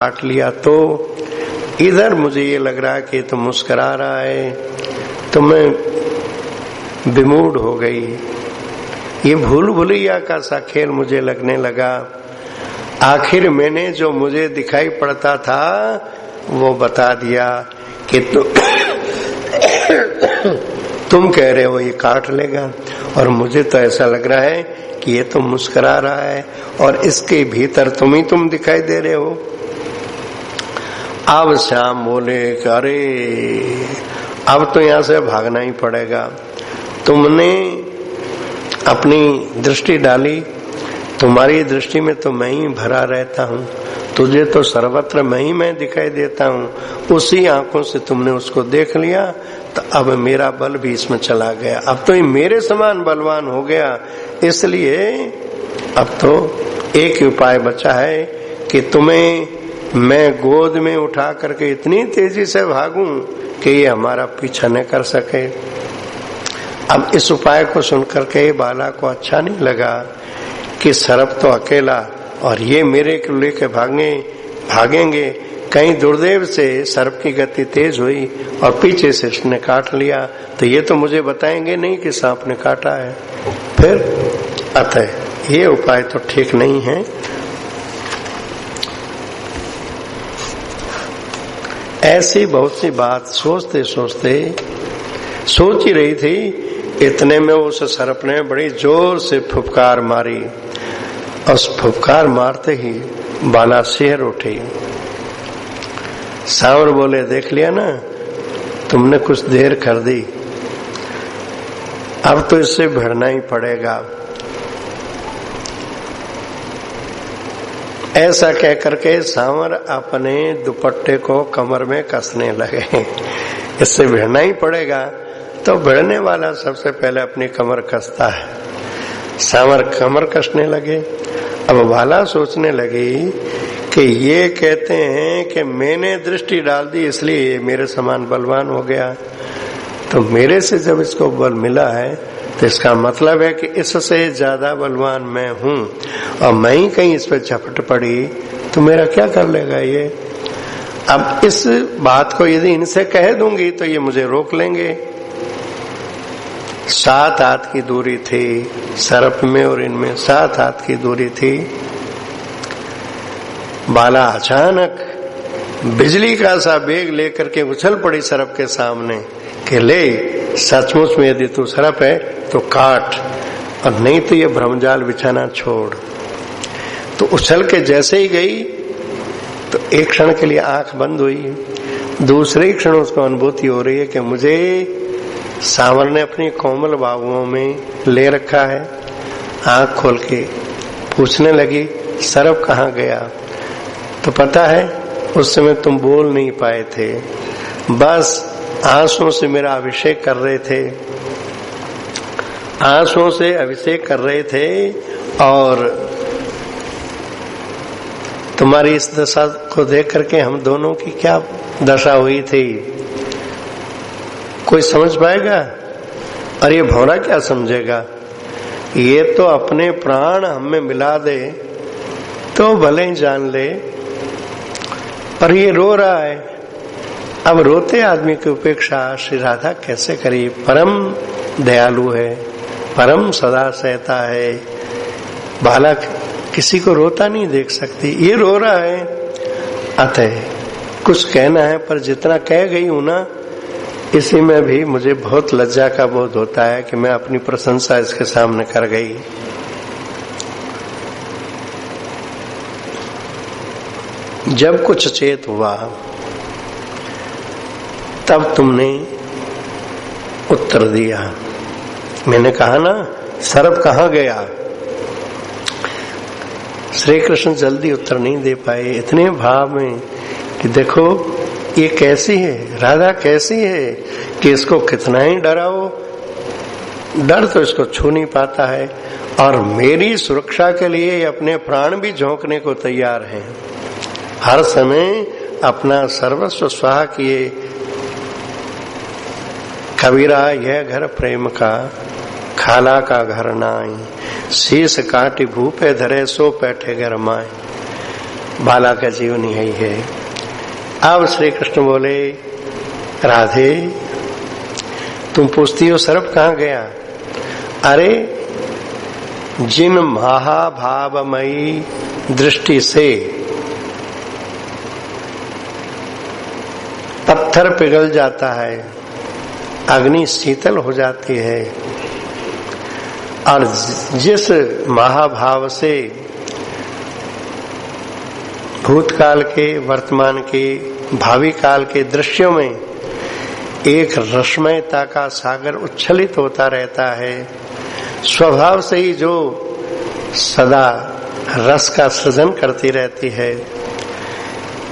काट लिया तो इधर मुझे ये लग रहा है कि तो मुस्कुरा रहा है, तो मैं विमूढ़ हो गई। ये भूल भुलैया का सा खेल मुझे लगने लगा। आखिर मैंने जो मुझे दिखाई पड़ता था वो बता दिया कि तुम कह रहे हो ये काट लेगा, और मुझे तो ऐसा लग रहा है कि ये तो मुस्कुरा रहा है और इसके भीतर तुम दिखाई दे रहे हो। अब श्याम बोले कि अरे अब तो यहां से भागना ही पड़ेगा। तुमने अपनी दृष्टि डाली, तुम्हारी दृष्टि में तो मैं ही भरा रहता हूँ, तुझे तो सर्वत्र मैं दिखाई देता हूँ। उसी आंखों से तुमने उसको देख लिया, तो अब मेरा बल भी इसमें चला गया। अब तो ये मेरे समान बलवान हो गया, इसलिए अब तो एक ही उपाय बचा है कि तुम्हें मैं गोद में उठा करके इतनी तेजी से भागूं कि ये हमारा पीछा न कर सके। अब इस उपाय को सुनकर के बाला को अच्छा नहीं लगा कि सर्प तो अकेला और ये मेरे को लेके भागेंगे। कहीं दुर्देव से सर्प की गति तेज हुई और पीछे से इसने काट लिया, तो ये तो मुझे बताएंगे नहीं कि सांप ने काटा है। फिर अतः ये उपाय तो ठीक नहीं है। ऐसी बहुत सी बात सोचते सोचते सोच ही रही थी, इतने में उस सर्प ने बड़ी जोर से फुफकार मारी। उस फुफकार मारते ही बाला सिहर उठी। सांवर बोले, देख लिया ना, तुमने कुछ देर कर दी, अब तो इससे भिड़ना ही पड़ेगा। ऐसा कह करके सांवर अपने दुपट्टे को कमर में कसने लगे। इससे भिड़ना ही पड़ेगा, तो भिड़ने वाला सबसे पहले अपनी कमर कसता है। सांवर कमर कसने लगे। अब बाला सोचने लगी कि ये कहते हैं कि मैंने दृष्टि डाल दी इसलिए मेरे समान बलवान हो गया, तो मेरे से जब इसको बल मिला है तो इसका मतलब है कि इससे ज्यादा बलवान मैं हूं, और मैं ही कहीं इस पर झपट पड़ी तो मेरा क्या कर लेगा ये। अब इस बात को यदि इनसे कह दूंगी तो ये मुझे रोक लेंगे। 7 हाथ की दूरी थी सर्प में और इनमें, 7 हाथ की दूरी थी। बाला अचानक बिजली का सा बेग लेकर के उछल पड़ी सर्प के सामने कि ले, सचमुच में यदि तू सर्प है तो काट, और नहीं तो ये भ्रमजाल बिछाना छोड़। तो उछल के जैसे ही गई तो एक क्षण के लिए आंख बंद हुई, दूसरे ही क्षण उसको अनुभूति हो रही है कि मुझे सांवर ने अपनी कोमल बाहुओं में ले रखा है। आंख खोल के पूछने लगी, सर्प कहाँ गया? तो पता है उस समय तुम बोल नहीं पाए थे, बस आंसुओं से मेरा अभिषेक कर रहे थे, आंसुओं से अभिषेक कर रहे थे, और तुम्हारी इस दशा को देख करके हम दोनों की क्या दशा हुई थी कोई समझ पाएगा? और ये भौरा क्या समझेगा? ये तो अपने प्राण हमें मिला दे तो भले ही जान ले, पर ये रो रहा है। अब रोते आदमी की उपेक्षा श्री राधा कैसे करी? परम दयालु है, परम सदा सहता है। बाला किसी को रोता नहीं देख सकती, ये रो रहा है। अतः कुछ कहना है, पर जितना कह गई हूं ना, इसी में भी मुझे बहुत लज्जा का बोध होता है कि मैं अपनी प्रशंसा इसके सामने कर गई। जब कुछ चेत हुआ तब तुमने उत्तर दिया। मैंने कहा ना, सर्प कहाँ गया? श्री कृष्ण जल्दी उत्तर नहीं दे पाए, इतने भाव में कि देखो ये कैसी है, राधा कैसी है कि इसको कितना ही डराओ, डर तो इसको छू नहीं पाता है, और मेरी सुरक्षा के लिए अपने प्राण भी झोंकने को तैयार हैं। हर समय अपना सर्वस्व स्वाहा किए। कबीरा यह घर प्रेम का, खाला का घर नाई, शीश काटी भूपे धरे सो बैठे घर माए। बाला का जीवन यही है। अब श्री कृष्ण बोले, राधे तुम पूछती हो सर्प कहाँ गया? अरे जिन महाभावमयी दृष्टि से पत्थर पिघल जाता है, अग्नि शीतल हो जाती है, और जिस महाभाव से भूतकाल के, वर्तमान के, भावी काल के दृश्यों में एक रसमयता का सागर उच्छलित होता रहता है, स्वभाव से ही जो सदा रस का सृजन करती रहती है,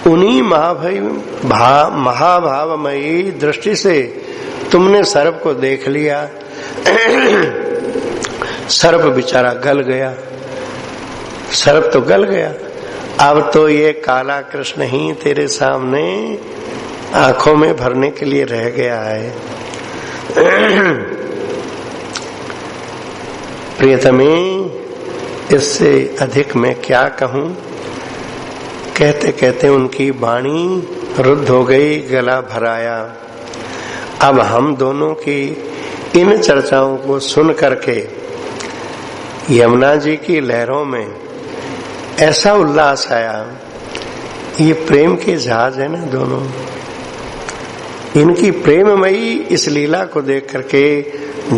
उन्हीं महाभावमयी दृष्टि से तुमने सर्प को देख लिया। सर्प बेचारा गल गया, सर्प तो गल गया, अब तो ये काला कृष्ण ही तेरे सामने आंखों में भरने के लिए रह गया है। प्रियतमे, इससे अधिक मैं क्या कहूं? कहते कहते उनकी वाणी रुद्ध हो गई, गला भराया। अब हम दोनों की इन चर्चाओं को सुन करके यमुना जी की लहरों में ऐसा उल्लास आया। ये प्रेम के जहाज है ना दोनों, इनकी प्रेममयी इस लीला को देख करके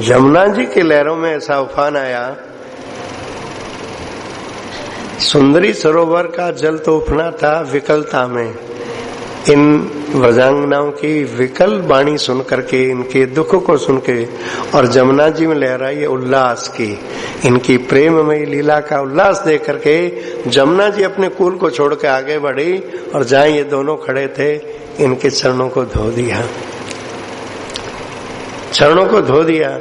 यमुना जी की लहरों में ऐसा उफान आया। सुंदरी सरोवर का जल तो उफना था विकलता में, इन व्रजांगनाओं की विकल वाणी सुन करके, इनके दुख को सुन के, और जमुना जी में लहराई उल्लास की, इनकी प्रेममयी लीला का उल्लास देख करके जमुना जी अपने कुल को छोड़ के आगे बढ़ी, और जहां ये दोनों खड़े थे इनके चरणों को धो दिया, चरणों को धो दिया।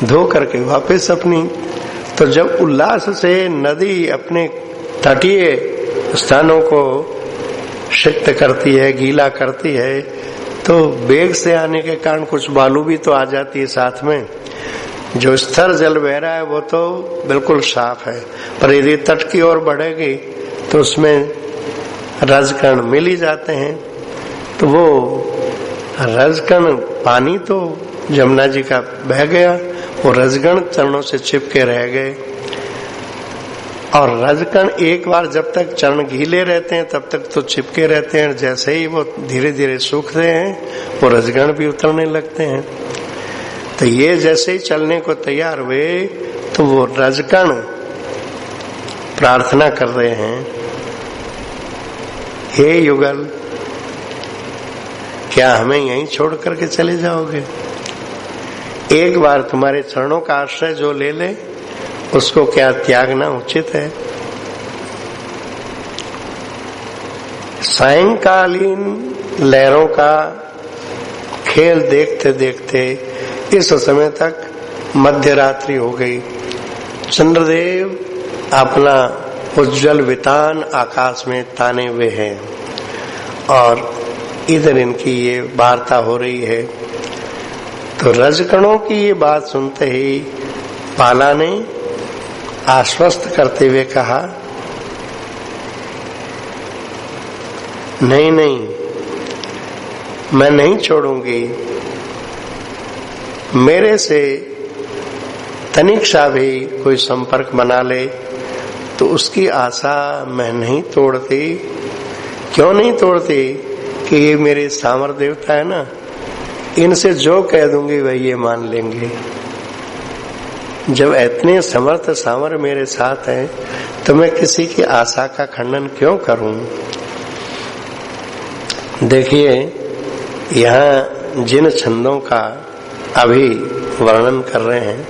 धो करके वापस अपनी, तो जब उल्लास से नदी अपने तटीय स्थानों को सिक्त करती है, गीला करती है, तो वेग से आने के कारण कुछ बालू भी तो आ जाती है साथ में। जो स्थिर जल बह रहा है वो तो बिल्कुल साफ है, पर यदि तट की ओर बढ़ेगी तो उसमें रजकण मिल ही जाते हैं। तो वो रजकण, पानी तो यमुना जी का बह गया, वो रजगण चरणों से चिपके रह गए। और रजकण एक बार जब तक चरण गीले रहते हैं तब तक तो चिपके रहते हैं, जैसे ही वो धीरे धीरे सूखते हैं वो रजगण भी उतरने लगते हैं। तो ये जैसे ही चलने को तैयार हुए तो वो रजकण प्रार्थना कर रहे हैं, हे युगल, क्या हमें यहीं छोड़ करके चले जाओगे? एक बार तुम्हारे चरणों का आश्रय जो ले ले उसको क्या त्यागना उचित है? सायंकालीन लहरों का खेल देखते देखते इस समय तक मध्य रात्रि हो गई। चंद्रदेव अपना उज्जवल वितान आकाश में ताने हुए हैं और इधर इनकी ये वार्ता हो रही है। तो रजकणों की ये बात सुनते ही बाला ने आश्वस्त करते हुए कहा, नहीं नहीं, मैं नहीं छोड़ूंगी। मेरे से तनिक सा भी कोई संपर्क बना ले तो उसकी आशा मैं नहीं तोड़ती। क्यों नहीं तोड़ती? कि ये मेरे सामर देवता है ना, इनसे जो कह दूंगी वही ये मान लेंगे। जब इतने समर्थ सामर मेरे साथ हैं तो मैं किसी की आशा का खंडन क्यों करूं? देखिए, यहाँ जिन छंदों का अभी वर्णन कर रहे हैं,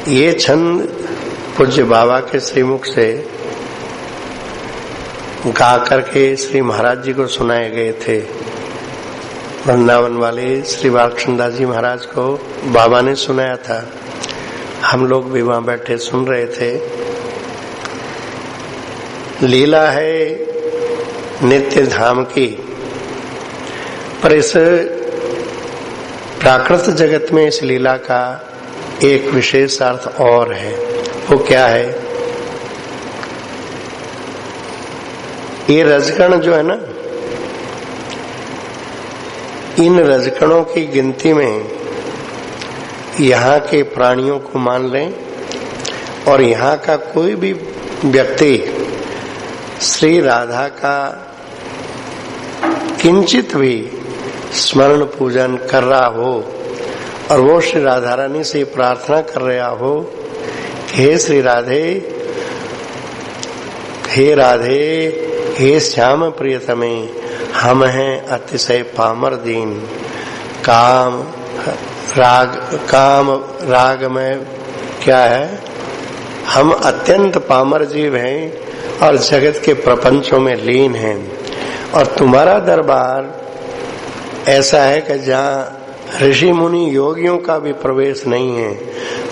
ये छंद पूज्य बाबा के श्रीमुख से गा करके श्री महाराज जी को सुनाए गए थे। वृंदावन वाले श्री बालकृष्णदास जी महाराज को बाबा ने सुनाया था, हम लोग भी वहां बैठे सुन रहे थे। लीला है नित्य धाम की, पर इस प्राकृत जगत में इस लीला का एक विशेष अर्थ और है। वो क्या है? ये रजकण जो है ना, इन रजकणों की गिनती में यहाँ के प्राणियों को मान लें और यहाँ का कोई भी व्यक्ति श्री राधा का किंचित भी स्मरण पूजन कर रहा हो और वो श्री राधा रानी से प्रार्थना कर रहा हो, हे श्री राधे, हे राधे, हे श्याम प्रियतमे, हम हैं अतिशय पामर दीन, काम राग में क्या है, हम अत्यंत पामर जीव हैं और जगत के प्रपंचों में लीन हैं, और तुम्हारा दरबार ऐसा है कि जहाँ ऋषि मुनि योगियों का भी प्रवेश नहीं है,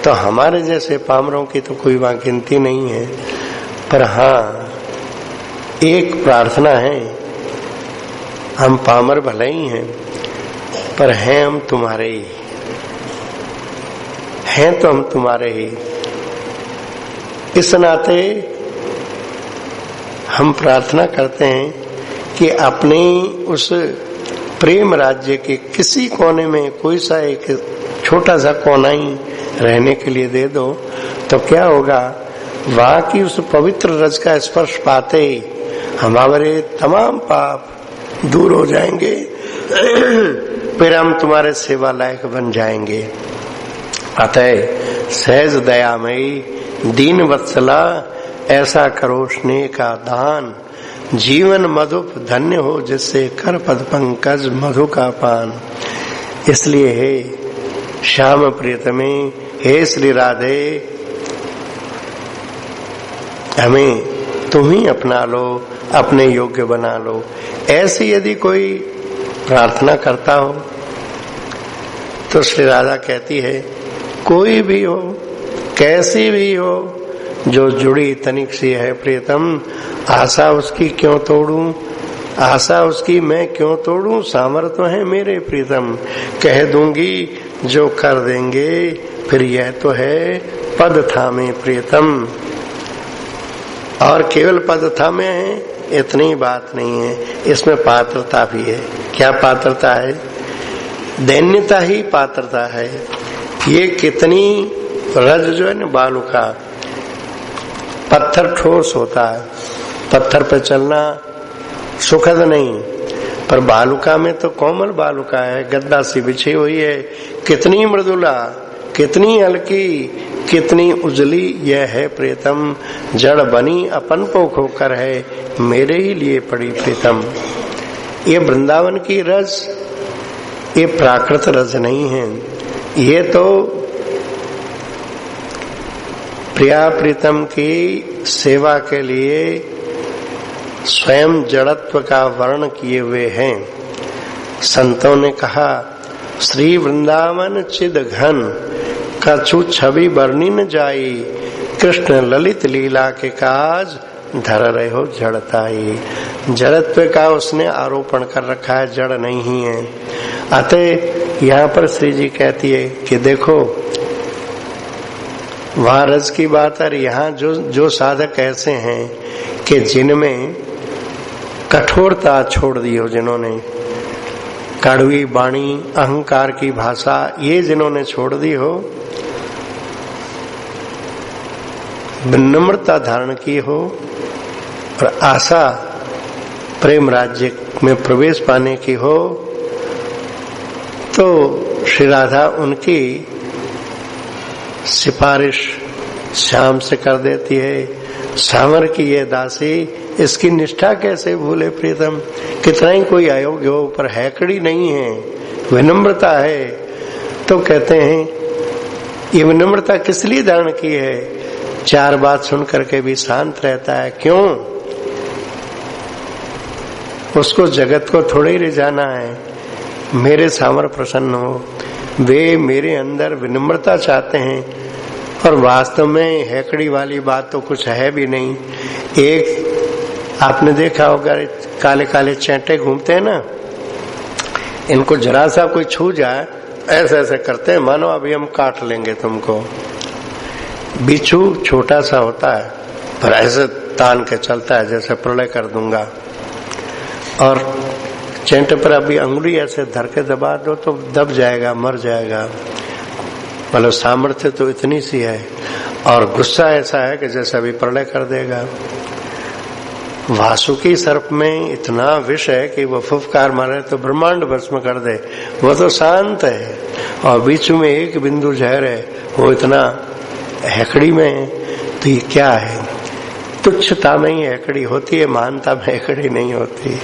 तो हमारे जैसे पामरों की तो कोई वहां गिनती नहीं है। पर हाँ, एक प्रार्थना है, हम पामर भले ही हैं पर हैं हम तुम्हारे ही, हैं तो हम तुम्हारे ही। इस नाते हम प्रार्थना करते हैं कि अपने उस प्रेम राज्य के किसी कोने में कोई सा एक छोटा सा कोना ही रहने के लिए दे दो, तो क्या होगा, वहां की उस पवित्र रज का स्पर्श पाते ही हमारे तमाम पाप दूर हो जाएंगे, फिर हम तुम्हारे सेवा लायक बन जाएंगे। अतः सहज दयामयी दीन वत्सला, ऐसा करो स्नेह का दान, जीवन मधुप धन्य हो जिससे कर पद पंकज मधु का पान। इसलिए हे श्याम प्रियतमे, हे श्री राधे, हमें तुम ही अपना लो, अपने योग्य बना लो। ऐसी यदि कोई प्रार्थना करता हो तो श्री राधा कहती है, कोई भी हो, कैसी भी हो, जो जुड़ी तनिक सी है प्रियतम, आशा उसकी क्यों तोड़ूं, आशा उसकी मैं क्यों तोड़ूं, सामर्थ्य है मेरे प्रियतम, कह दूंगी जो कर देंगे, फिर यह तो है पद थामे प्रियतम। और केवल पद थामे है इतनी बात नहीं है, इसमें पात्रता भी है। क्या पात्रता है? दैन्यता ही पात्रता है। ये कितनी रज जो है ना, बालू का पत्थर ठोस होता है, पत्थर पे चलना सुखद नहीं, पर बालुका में तो कोमल बालुका है, गद्दा सी बिछी हुई है, कितनी मृदुला, कितनी हल्की, कितनी उजली यह है प्रीतम, जड़ बनी अपन को खोकर है, मेरे ही लिए पड़ी प्रीतम। ये वृंदावन की रस, ये प्राकृत रस नहीं है, ये तो प्रिया प्रीतम की सेवा के लिए स्वयं जड़त्व का वर्ण किए हुए हैं। संतों ने कहा, श्री वृंदावन चिद घन, कछु छवि वर्णी न जाई, कृष्ण ललित लीला के काज, धर रहे हो जड़ताई। जड़त्व का उसने आरोपण कर रखा है, जड़ नहीं है। अतः यहाँ पर श्री जी कहती है कि देखो, वहां रज की बात है, यहाँ जो साधक ऐसे हैं कि जिनमें कठोरता छोड़ दी हो, जिन्होंने कड़वी वाणी, अहंकार की भाषा, ये जिन्होंने छोड़ दी हो, विनम्रता धारण की हो और आशा प्रेम राज्य में प्रवेश पाने की हो, तो श्री राधा उनकी सिफारिश श्याम से कर देती है। श्यामर की ये दासी, इसकी निष्ठा कैसे भूले प्रीतम, कितना ही कोई अयोग्य हो, पर हैकड़ी नहीं है, विनम्रता है। तो कहते हैं ये विनम्रता किस लिए धारण की है, चार बात सुन करके भी शांत रहता है। क्यों? उसको जगत को थोड़े ही रिझाना है, मेरे सामर प्रसन्न हो। वे मेरे अंदर विनम्रता चाहते हैं, और वास्तव में हैकड़ी वाली बात तो कुछ है भी नहीं। एक आपने देखा होगा, काले काले चैंटे घूमते हैं ना, इनको जरा सा कोई छू जाए, ऐसे ऐसे करते हैं मानो अभी हम काट लेंगे तुमको। बिच्छू छोटा सा होता है, पर ऐसे तान के चलता है जैसे प्रलय कर दूंगा। और चेंट पर अभी अंगुली ऐसे धर के दबा दो तो दब जाएगा, मर जाएगा। मतलब सामर्थ्य तो इतनी सी है, और गुस्सा ऐसा है कि जैसे अभी प्रलय कर देगा। वासुकी सर्प में इतना विष है कि वो फुफकार मारे तो ब्रह्मांड भस्म कर दे। वो तो शांत है, और बीच में एक बिंदु जहर है, वो इतना हैकड़ी में है। तो ये क्या है? तुच्छता में ही हैकड़ी होती है, महानता में हैकड़ी नहीं होती।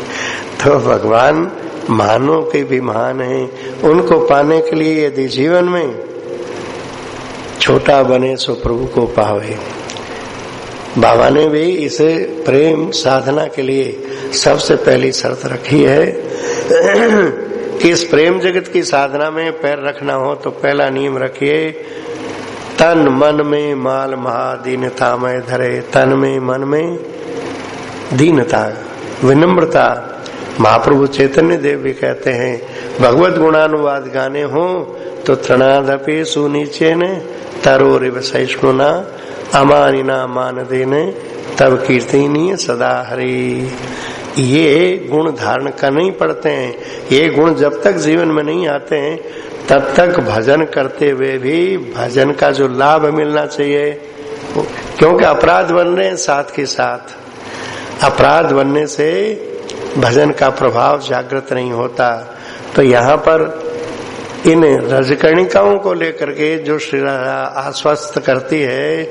तो भगवान महानों के भी महान हैं। उनको पाने के लिए यदि जीवन में छोटा बने सो प्रभु को पावे। बाबा ने भी इसे प्रेम साधना के लिए सबसे पहली शर्त रखी है कि इस प्रेम जगत की साधना में पैर रखना हो तो पहला नियम रखिए, तन मन में माल महा दीनता में धरे। तन में मन में दीनता, विनम्रता। महाप्रभु चैतन्य देव भी कहते हैं, भगवत गुणानुवाद गाने हो तो तृणादपि सुनीचे ने तरोरिव सहिष्णुना अमानिना मान देने तब कीर्तनीय सदा हरि। ये गुण धारण करने ही पड़ते हैं। ये गुण जब तक जीवन में नहीं आते हैं तब तक भजन करते हुए भी भजन का जो लाभ मिलना चाहिए, क्योंकि अपराध बन रहे हैं साथ के साथ। अपराध बनने से भजन का प्रभाव जागृत नहीं होता। तो यहाँ पर इन रजकणिकाओं को लेकर के जो श्री राधा आश्वस्त करती है,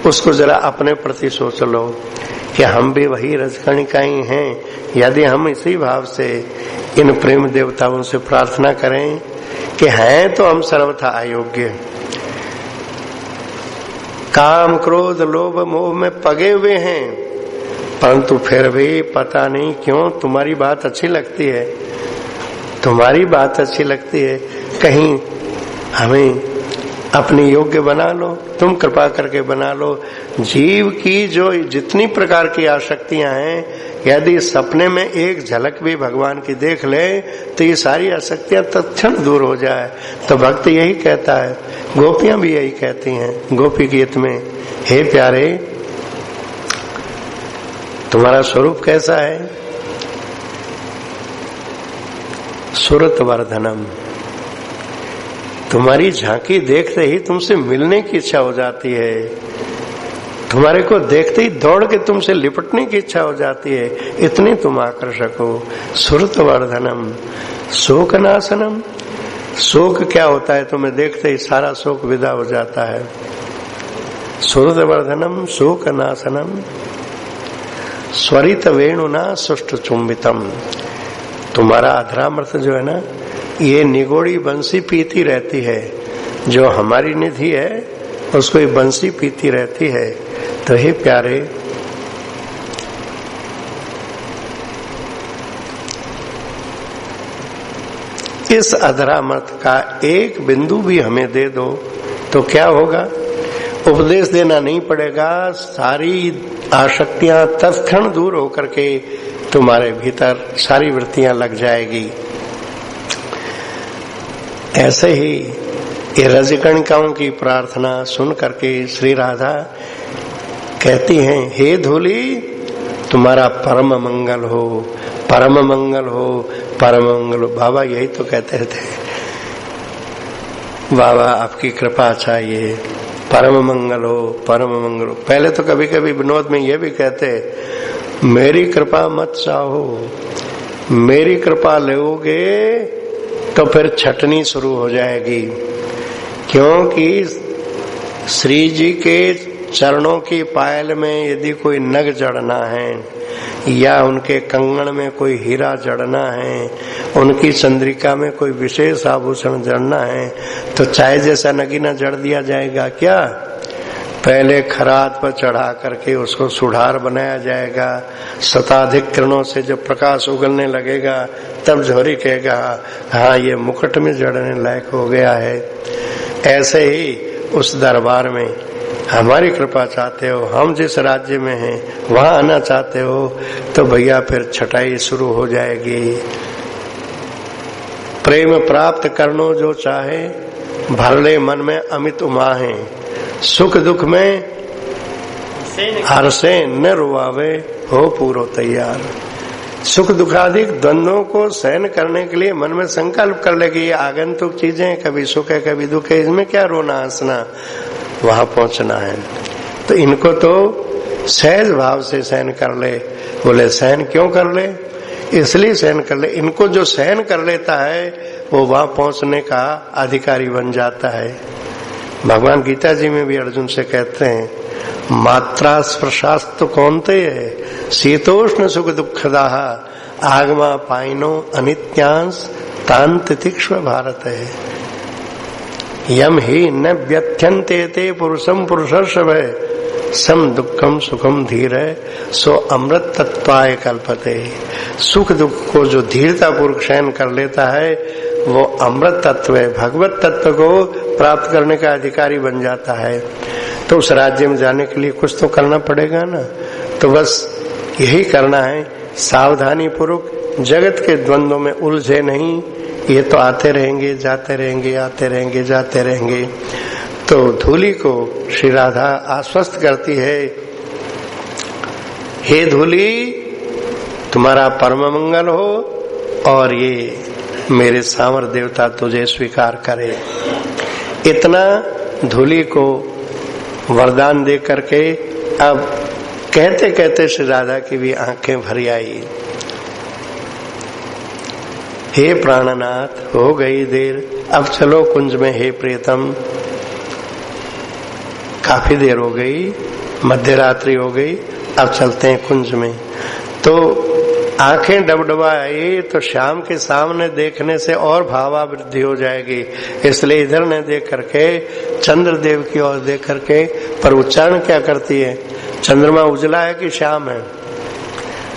उसको जरा अपने प्रति सोच लो कि हम भी वही रजकणिकाएं हैं। यदि हम इसी भाव से इन प्रेम देवताओं से प्रार्थना करें कि हैं तो हम सर्वथा अयोग्य, काम क्रोध लोभ मोह में पगे हुए हैं, परंतु फिर भी पता नहीं क्यों तुम्हारी बात अच्छी लगती है, तुम्हारी बात अच्छी लगती है। कहीं हमें अपने योग्य बना लो, तुम कृपा करके बना लो। जीव की जो जितनी प्रकार की आसक्तियां हैं, यदि सपने में एक झलक भी भगवान की देख ले तो ये सारी आसक्तियां तत्क्षण दूर हो जाए। तो भक्त यही कहता है, गोपियां भी यही कहती हैं गोपी गीत में, हे प्यारे तुम्हारा स्वरूप कैसा है? सुरत वर्धनम। तुम्हारी झांकी देखते ही तुमसे मिलने की इच्छा हो जाती है, तुम्हारे को देखते ही दौड़ के तुमसे लिपटने की इच्छा हो जाती है, इतनी तुम आकर्षक हो। सुरत वर्धनम शोक नाशनम। शोक क्या होता है? तुम्हें देखते ही सारा शोक विदा हो जाता है। सुरत वर्धनम शोक नाशनम स्वरित वेणुना सुष्ट चुंबितम। तुम्हारा अधरामृत जो है ना, ये निगोड़ी बंसी पीती रहती है। जो हमारी निधि है उसको ये बंसी पीती रहती है। तो हे प्यारे, इस अधरामृत का एक बिंदु भी हमें दे दो तो क्या होगा? उपदेश देना नहीं पड़ेगा, सारी आसक्तियां तत्क्षण दूर होकर के तुम्हारे भीतर सारी वृत्तियां लग जाएगी। ऐसे ही ये रजकणिकाओं की प्रार्थना सुन करके श्री राधा कहती हैं, हे धूली तुम्हारा परम मंगल हो, परम मंगल हो, परम मंगल हो। बाबा यही तो कहते थे, बाबा आपकी कृपा चाहिए, परम मंगल हो, परम मंगल हो। पहले तो कभी कभी विनोद में ये भी कहते, मेरी कृपा मत चाहो, मेरी कृपा लोगे तो फिर छटनी शुरू हो जाएगी। क्योंकि श्री जी के चरणों की पायल में यदि कोई नग जड़ना है, या उनके कंगन में कोई हीरा जड़ना है, उनकी चंद्रिका में कोई विशेष आभूषण जड़ना है, तो चाहे जैसा नगीना जड़ दिया जाएगा क्या? पहले खरात पर चढ़ा करके उसको सुधार बनाया जाएगा। शताधिक किरणों से जब प्रकाश उगलने लगेगा तब झोरी कहेगा, हाँ ये मुकुट में जड़ने लायक हो गया है। ऐसे ही उस दरबार में हमारी कृपा चाहते हो, हम जिस राज्य में हैं वहां आना चाहते हो, तो भैया फिर छटाई शुरू हो जाएगी। प्रेम प्राप्त करनो जो चाहे, भर ले मन में अमित उमाहे, सुख दुख में हर से न रुआवे, हो पूरो तैयार। सुख दुखाधिक द्वंद्वों को सहन करने के लिए मन में संकल्प कर ले कि ये आगंतुक चीजें, कभी सुख है कभी दुख है, इसमें क्या रोना हंसना, वहां पहुंचना है। तो इनको तो सहज भाव से सहन कर ले। बोले सहन क्यों कर ले? इसलिए सहन कर ले, इनको जो सहन कर लेता है वो वहां पहुंचने का अधिकारी बन जाता है। भगवान गीता जी में भी अर्जुन से कहते हैं, मात्रा स्पर्शास्तु कौन्तेय शीतोष्ण सुख दुखदाः आगमा पाइनो अनित्यांश तान तितिक्ष्व भारत है। यम ही न व्यथ्यन्ते ते पुरुषम पुरुषर्षभ सम दुखम सुखम धीर सो अमृत तत्वाय कल्पते। सुख दुख को जो धीरता पूर्वक सहन कर लेता है वो अमृत तत्व है, भगवत तत्व को प्राप्त करने का अधिकारी बन जाता है। तो उस राज्य में जाने के लिए कुछ तो करना पड़ेगा ना। तो बस यही करना है, सावधानी पूर्वक जगत के द्वंद्वों में उलझे नहीं। ये तो आते रहेंगे जाते रहेंगे, आते रहेंगे जाते रहेंगे। तो धूली को श्री राधा आश्वस्त करती है, हे धूली तुम्हारा परम मंगल हो और ये मेरे सांवर देवता तुझे स्वीकार करे। इतना धूली को वरदान दे करके अब कहते कहते श्री राधा की भी आंखें भर आई। हे प्राणनाथ हो गई देर, अब चलो कुंज में हे प्रियतम। काफी देर हो गई, मध्य रात्रि हो गई, अब चलते हैं कुंज में। तो आंखें डबडबा आई तो श्याम के सामने देखने से और भावावृद्धि हो जाएगी, इसलिए इधर न देख करके चंद्रदेव की ओर देख करके, पर उच्चारण क्या करती है? चंद्रमा उजला है कि श्याम है?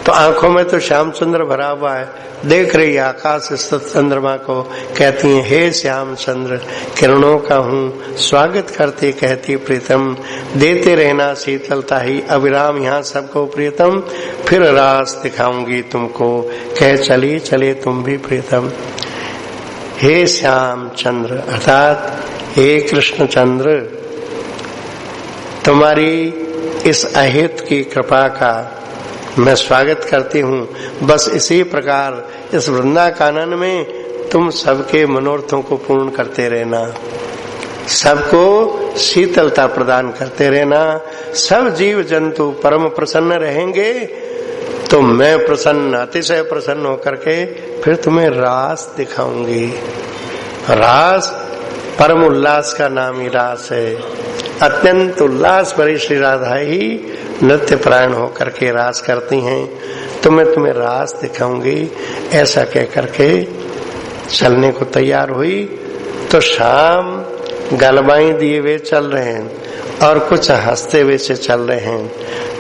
तो आंखों में तो श्याम चंद्र भरा हुआ है, देख रही आकाश स्थित चंद्रमा को, कहती है हे श्याम चंद्र किरणों का हूँ स्वागत करती कहती प्रीतम, देते रहना शीतलता ही अविराम यहाँ सबको प्रीतम, फिर रास दिखाऊंगी तुमको कह चली चले तुम भी प्रीतम। हे श्याम चंद्र अर्थात हे कृष्ण चंद्र, तुम्हारी इस अहित की कृपा का मैं स्वागत करती हूँ। बस इसी प्रकार इस वृंदा कानन में तुम सबके मनोरथों को पूर्ण करते रहना, सबको शीतलता प्रदान करते रहना। सब जीव जंतु परम प्रसन्न रहेंगे तो मैं प्रसन्न, अतिशय प्रसन्न होकर के फिर तुम्हें रास दिखाऊंगी। रास परम उल्लास का नाम ही रास है। अत्यंत उल्लास भरी श्री राधा ही नृत्य प्राण होकर के रास करती हैं, तो मैं तुम्हें रास दिखाऊंगी। ऐसा कह करके चलने को तैयार हुई तो शाम गलबाई दिए हुए चल रहे हैं और कुछ हंसते हुए से चल रहे हैं,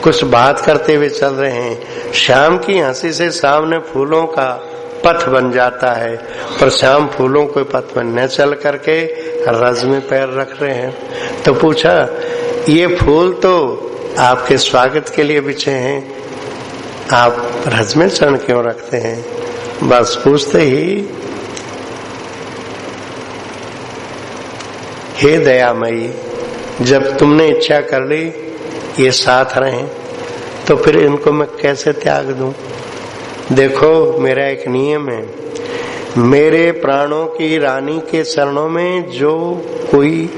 कुछ बात करते हुए चल रहे हैं। शाम की हंसी से सामने फूलों का पथ बन जाता है, पर शाम फूलों के पथ में न चल करके रज में पैर रख रहे हैं। तो पूछा ये फूल तो आपके स्वागत के लिए बिछे हैं, आप रज में चरण क्यों रखते हैं? बस पूछते ही हे दयामयी, जब तुमने इच्छा कर ली ये साथ रहे तो फिर इनको मैं कैसे त्याग दूं? देखो मेरा एक नियम है, मेरे प्राणों की रानी के चरणों में जो कोई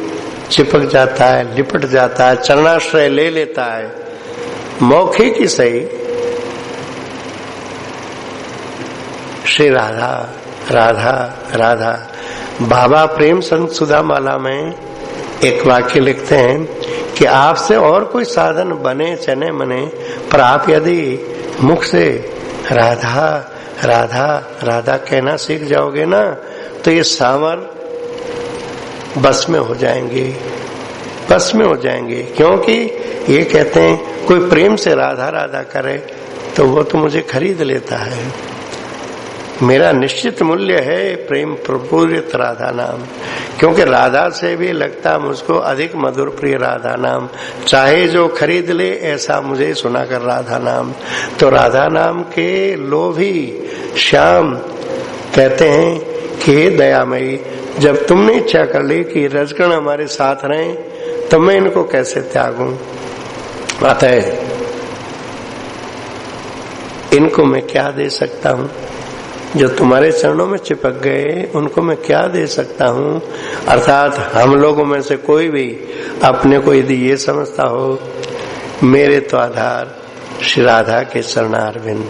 चिपक जाता है, लिपट जाता है, चरणाश्रय ले लेता है, मौखिक ही सही। श्री राधा राधा राधा। बाबा प्रेम संत सुधा माला में एक वाक्य लिखते हैं कि आपसे और कोई साधन बने चने मने, पर आप यदि मुख से राधा राधा राधा कहना सीख जाओगे ना तो ये सांवर बस में हो जाएंगे, बस में हो जाएंगे। क्योंकि ये कहते हैं कोई प्रेम से राधा राधा करे तो वो तो मुझे खरीद लेता है, मेरा निश्चित मूल्य है प्रेम प्रपूरित राधा नाम। क्योंकि राधा से भी लगता मुझको अधिक मधुर प्रिय राधा नाम, चाहे जो खरीद ले ऐसा मुझे सुना कर राधा नाम। तो राधा नाम के लोभी श्याम कहते हैं कि हे दयामयी, जब तुमने इच्छा कर ली कि रजगण हमारे साथ रहें तो मैं इनको कैसे त्यागूं? अतः इनको मैं क्या दे सकता हूँ? जो तुम्हारे चरणों में चिपक गए उनको मैं क्या दे सकता हूँ? अर्थात हम लोगों में से कोई भी अपने को यदि ये समझता हो मेरे तो आधार श्री राधा के चरणारविंद,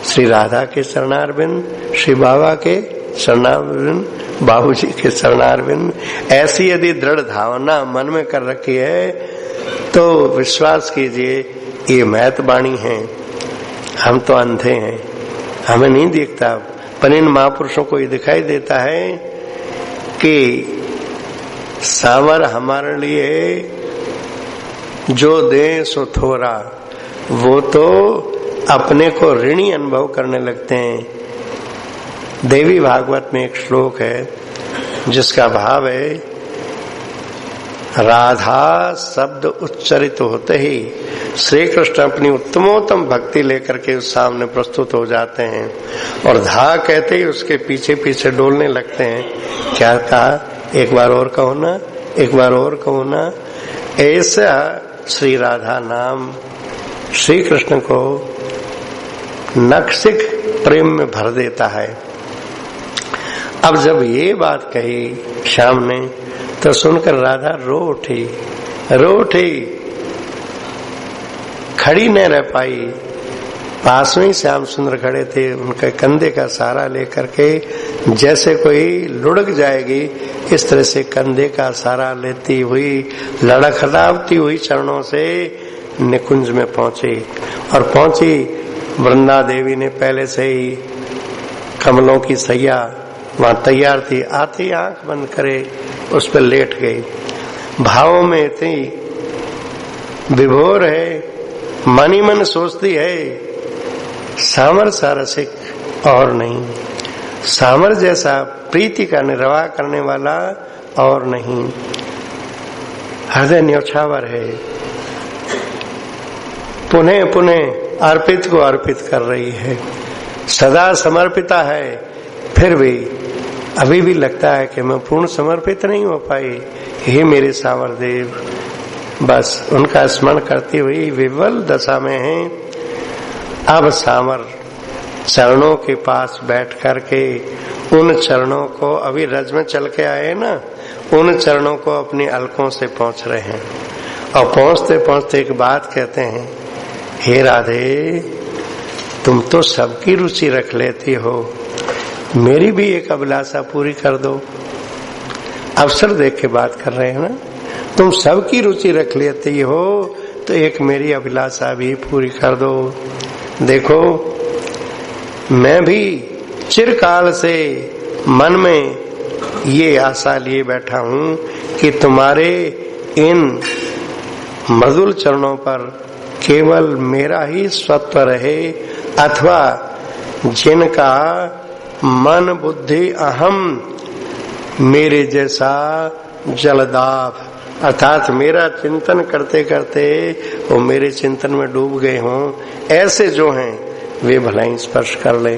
श्री राधा के चरणारविंद, श्री बाबा के चरणारविंद, बाबूजी के चरणारविंद, ऐसी यदि दृढ़ धारणा मन में कर रखी है तो विश्वास कीजिए ये महत वाणी है। हम तो अंधे हैं, हमें नहीं दिखता, पर इन महापुरुषों को ये दिखाई देता है कि सावर हमारे लिए जो दे सो थोड़ा, वो तो अपने को ऋणी अनुभव करने लगते हैं। देवी भागवत में एक श्लोक है जिसका भाव है राधा शब्द उच्चरित होते ही श्री कृष्ण अपनी उत्तमोत्तम भक्ति लेकर के उस सामने प्रस्तुत हो जाते हैं और धा कहते ही उसके पीछे पीछे डोलने लगते हैं। क्या कहा? एक बार और कहो ना, एक बार और कहो ना। ऐसा श्री राधा नाम श्री कृष्ण को नक्सिक प्रेम में भर देता है। अब जब ये बात कही श्याम ने तो सुनकर राधा रो उठी, खड़ी न रह पाई। पास में ही श्याम सुंदर खड़े थे, उनके कंधे का सहारा लेकर के जैसे कोई लुढ़क जाएगी इस तरह से कंधे का सहारा लेती हुई लड़खड़ाती हुई चरणों से निकुंज में पहुंची। और पहुंची, वृंदा देवी ने पहले से ही कमलों की सैया वहां तैयार थी, आती आंख बंद करे उस पर लेट गई। भावों में इतनी विभोर है, मन ही मन सोचती है सामर सा रसिक और नहीं, सामर जैसा प्रीति का निर्वाह करने वाला और नहीं। हृदय न्यौछावर है, पुनः पुनः अर्पित को अर्पित कर रही है, सदा समर्पिता है, फिर भी अभी भी लगता है कि मैं पूर्ण समर्पित नहीं हो पाई। हे मेरे सावर देव, बस उनका स्मरण करती हुई विवल दशा में है। अब सावर चरणों के पास बैठ करके उन चरणों को, अभी रज में चल के आए ना, उन चरणों को अपनी अलकों से पहुंच रहे हैं और पहुंचते पहुंचते एक बात कहते हैं, हे राधे तुम तो सबकी रुचि रख लेती हो, मेरी भी एक अभिलाषा पूरी कर दो। अवसर देख के बात कर रहे हैं ना, तुम सबकी रुचि रख लेती हो तो एक मेरी अभिलाषा भी पूरी कर दो। देखो मैं भी चिरकाल से मन में ये आशा लिए बैठा हूं कि तुम्हारे इन मृदुल चरणों पर केवल मेरा ही स्वत्व रहे, अथवा जिनका मन बुद्धि अहम मेरे जैसा जलदाभ, अर्थात मेरा चिंतन करते करते वो मेरे चिंतन में डूब गए हों, ऐसे जो हैं वे भलाई स्पर्श कर ले,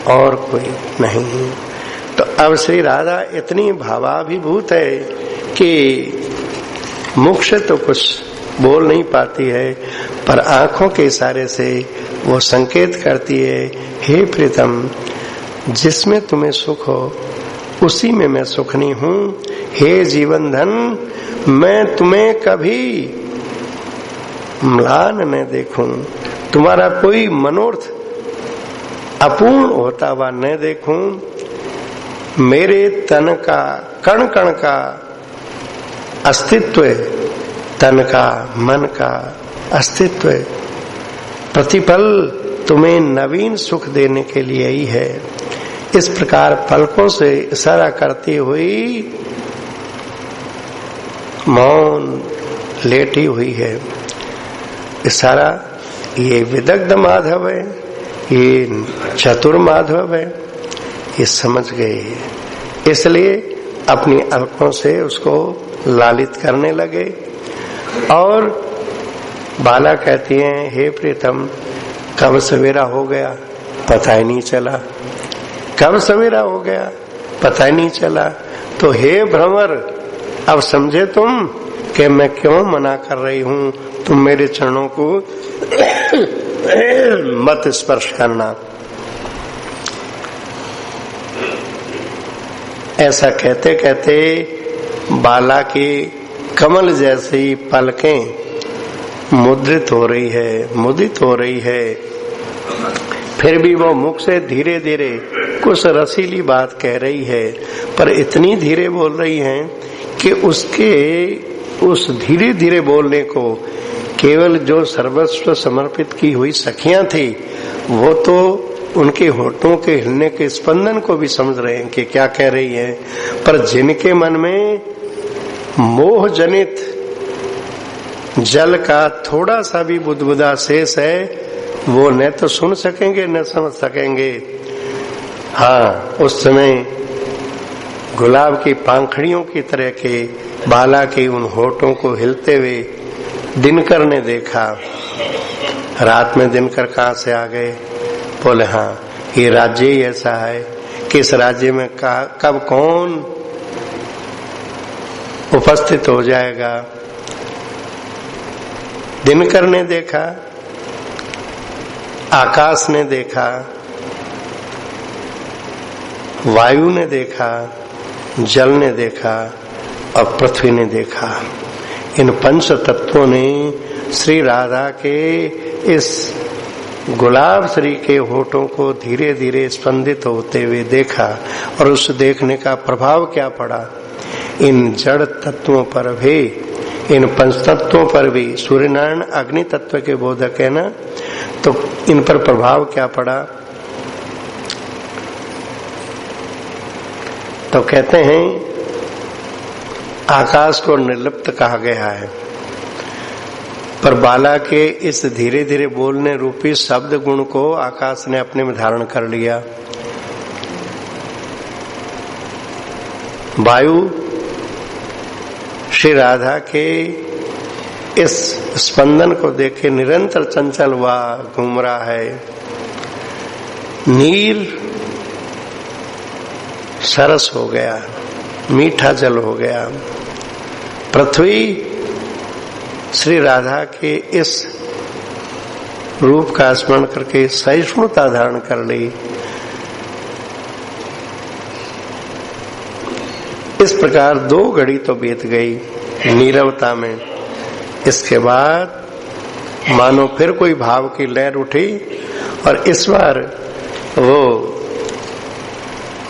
और कोई नहीं। तो अब श्री राधा इतनी भावाभिभूत है कि मुख से तो कुछ बोल नहीं पाती है, पर आंखों के इशारे से वो संकेत करती है, हे प्रीतम जिसमें तुम्हें सुख हो उसी में मैं सुखनी हूँ। हे जीवन धन मैं तुम्हें कभी म्लान न देखूं, तुम्हारा कोई मनोर्थ अपूर्ण होता हुआ न देखूं। मेरे तन का कण कण का अस्तित्व, तन का मन का अस्तित्व प्रतिपल तुम्हें नवीन सुख देने के लिए ही है। इस प्रकार पलकों से इशारा करती हुई मौन लेटी हुई है। इशारा ये विदग्ध माधव है, ये चतुर माधव है, ये समझ गए, इसलिए अपनी अलकों से उसको लालित करने लगे। और बाला कहती हैं, हे प्रीतम कब सवेरा हो गया पता ही नहीं चला, कब सवेरा हो गया पता ही नहीं चला। तो हे भ्रमर अब समझे तुम कि मैं क्यों मना कर रही हूं, तुम मेरे चरणों को मत स्पर्श करना। ऐसा कहते कहते बाला की कमल जैसी पलकें मुद्रित हो रही है, मुदित हो रही है। फिर भी वो मुख से धीरे धीरे कुछ रसीली बात कह रही है, पर इतनी धीरे बोल रही है कि उसके उस धीरे धीरे बोलने को केवल जो सर्वस्व समर्पित की हुई सखियां थी वो तो उनके होठों के हिलने के स्पंदन को भी समझ रहे हैं कि क्या कह रही है, पर जिनके मन में मोह जनित जल का थोड़ा सा भी बुदबुदा शेष है वो न तो सुन सकेंगे न समझ सकेंगे। हाँ, उस समय गुलाब की पांखड़ियों की तरह के बाला के उन होठों को हिलते हुए दिनकर ने देखा। रात में दिनकर कहाँ से आ गए? बोले हाँ, ये राज्य ही ऐसा है कि इस राज्य में कब कौन उपस्थित हो जाएगा। दिनकर ने देखा, आकाश ने देखा, वायु ने देखा, जल ने देखा और पृथ्वी ने देखा। इन पंच तत्वों ने श्री राधा के इस गुलाब श्री के होठों को धीरे धीरे स्पंदित होते हुए देखा और उस देखने का प्रभाव क्या पड़ा इन जड़ तत्वों पर भी, इन पंच तत्वों पर भी। सूर्यनारायण अग्नि तत्व के बोधक है ना, तो इन पर प्रभाव क्या पड़ा? तो कहते हैं आकाश को निर्लिप्त कहा गया है, पर बाला के इस धीरे धीरे बोलने रूपी शब्द गुण को आकाश ने अपने में धारण कर लिया। वायु श्री राधा के इस स्पंदन को देखे निरंतर चंचल हुआ, घूम रहा है। नीर सरस हो गया, मीठा जल हो गया। पृथ्वी श्री राधा के इस रूप का स्मरण करके सहिष्णुता धारण कर ली। इस प्रकार 2 घड़ी तो बीत गई नीरवता में। इसके बाद मानो फिर कोई भाव की लहर उठी और इस बार वो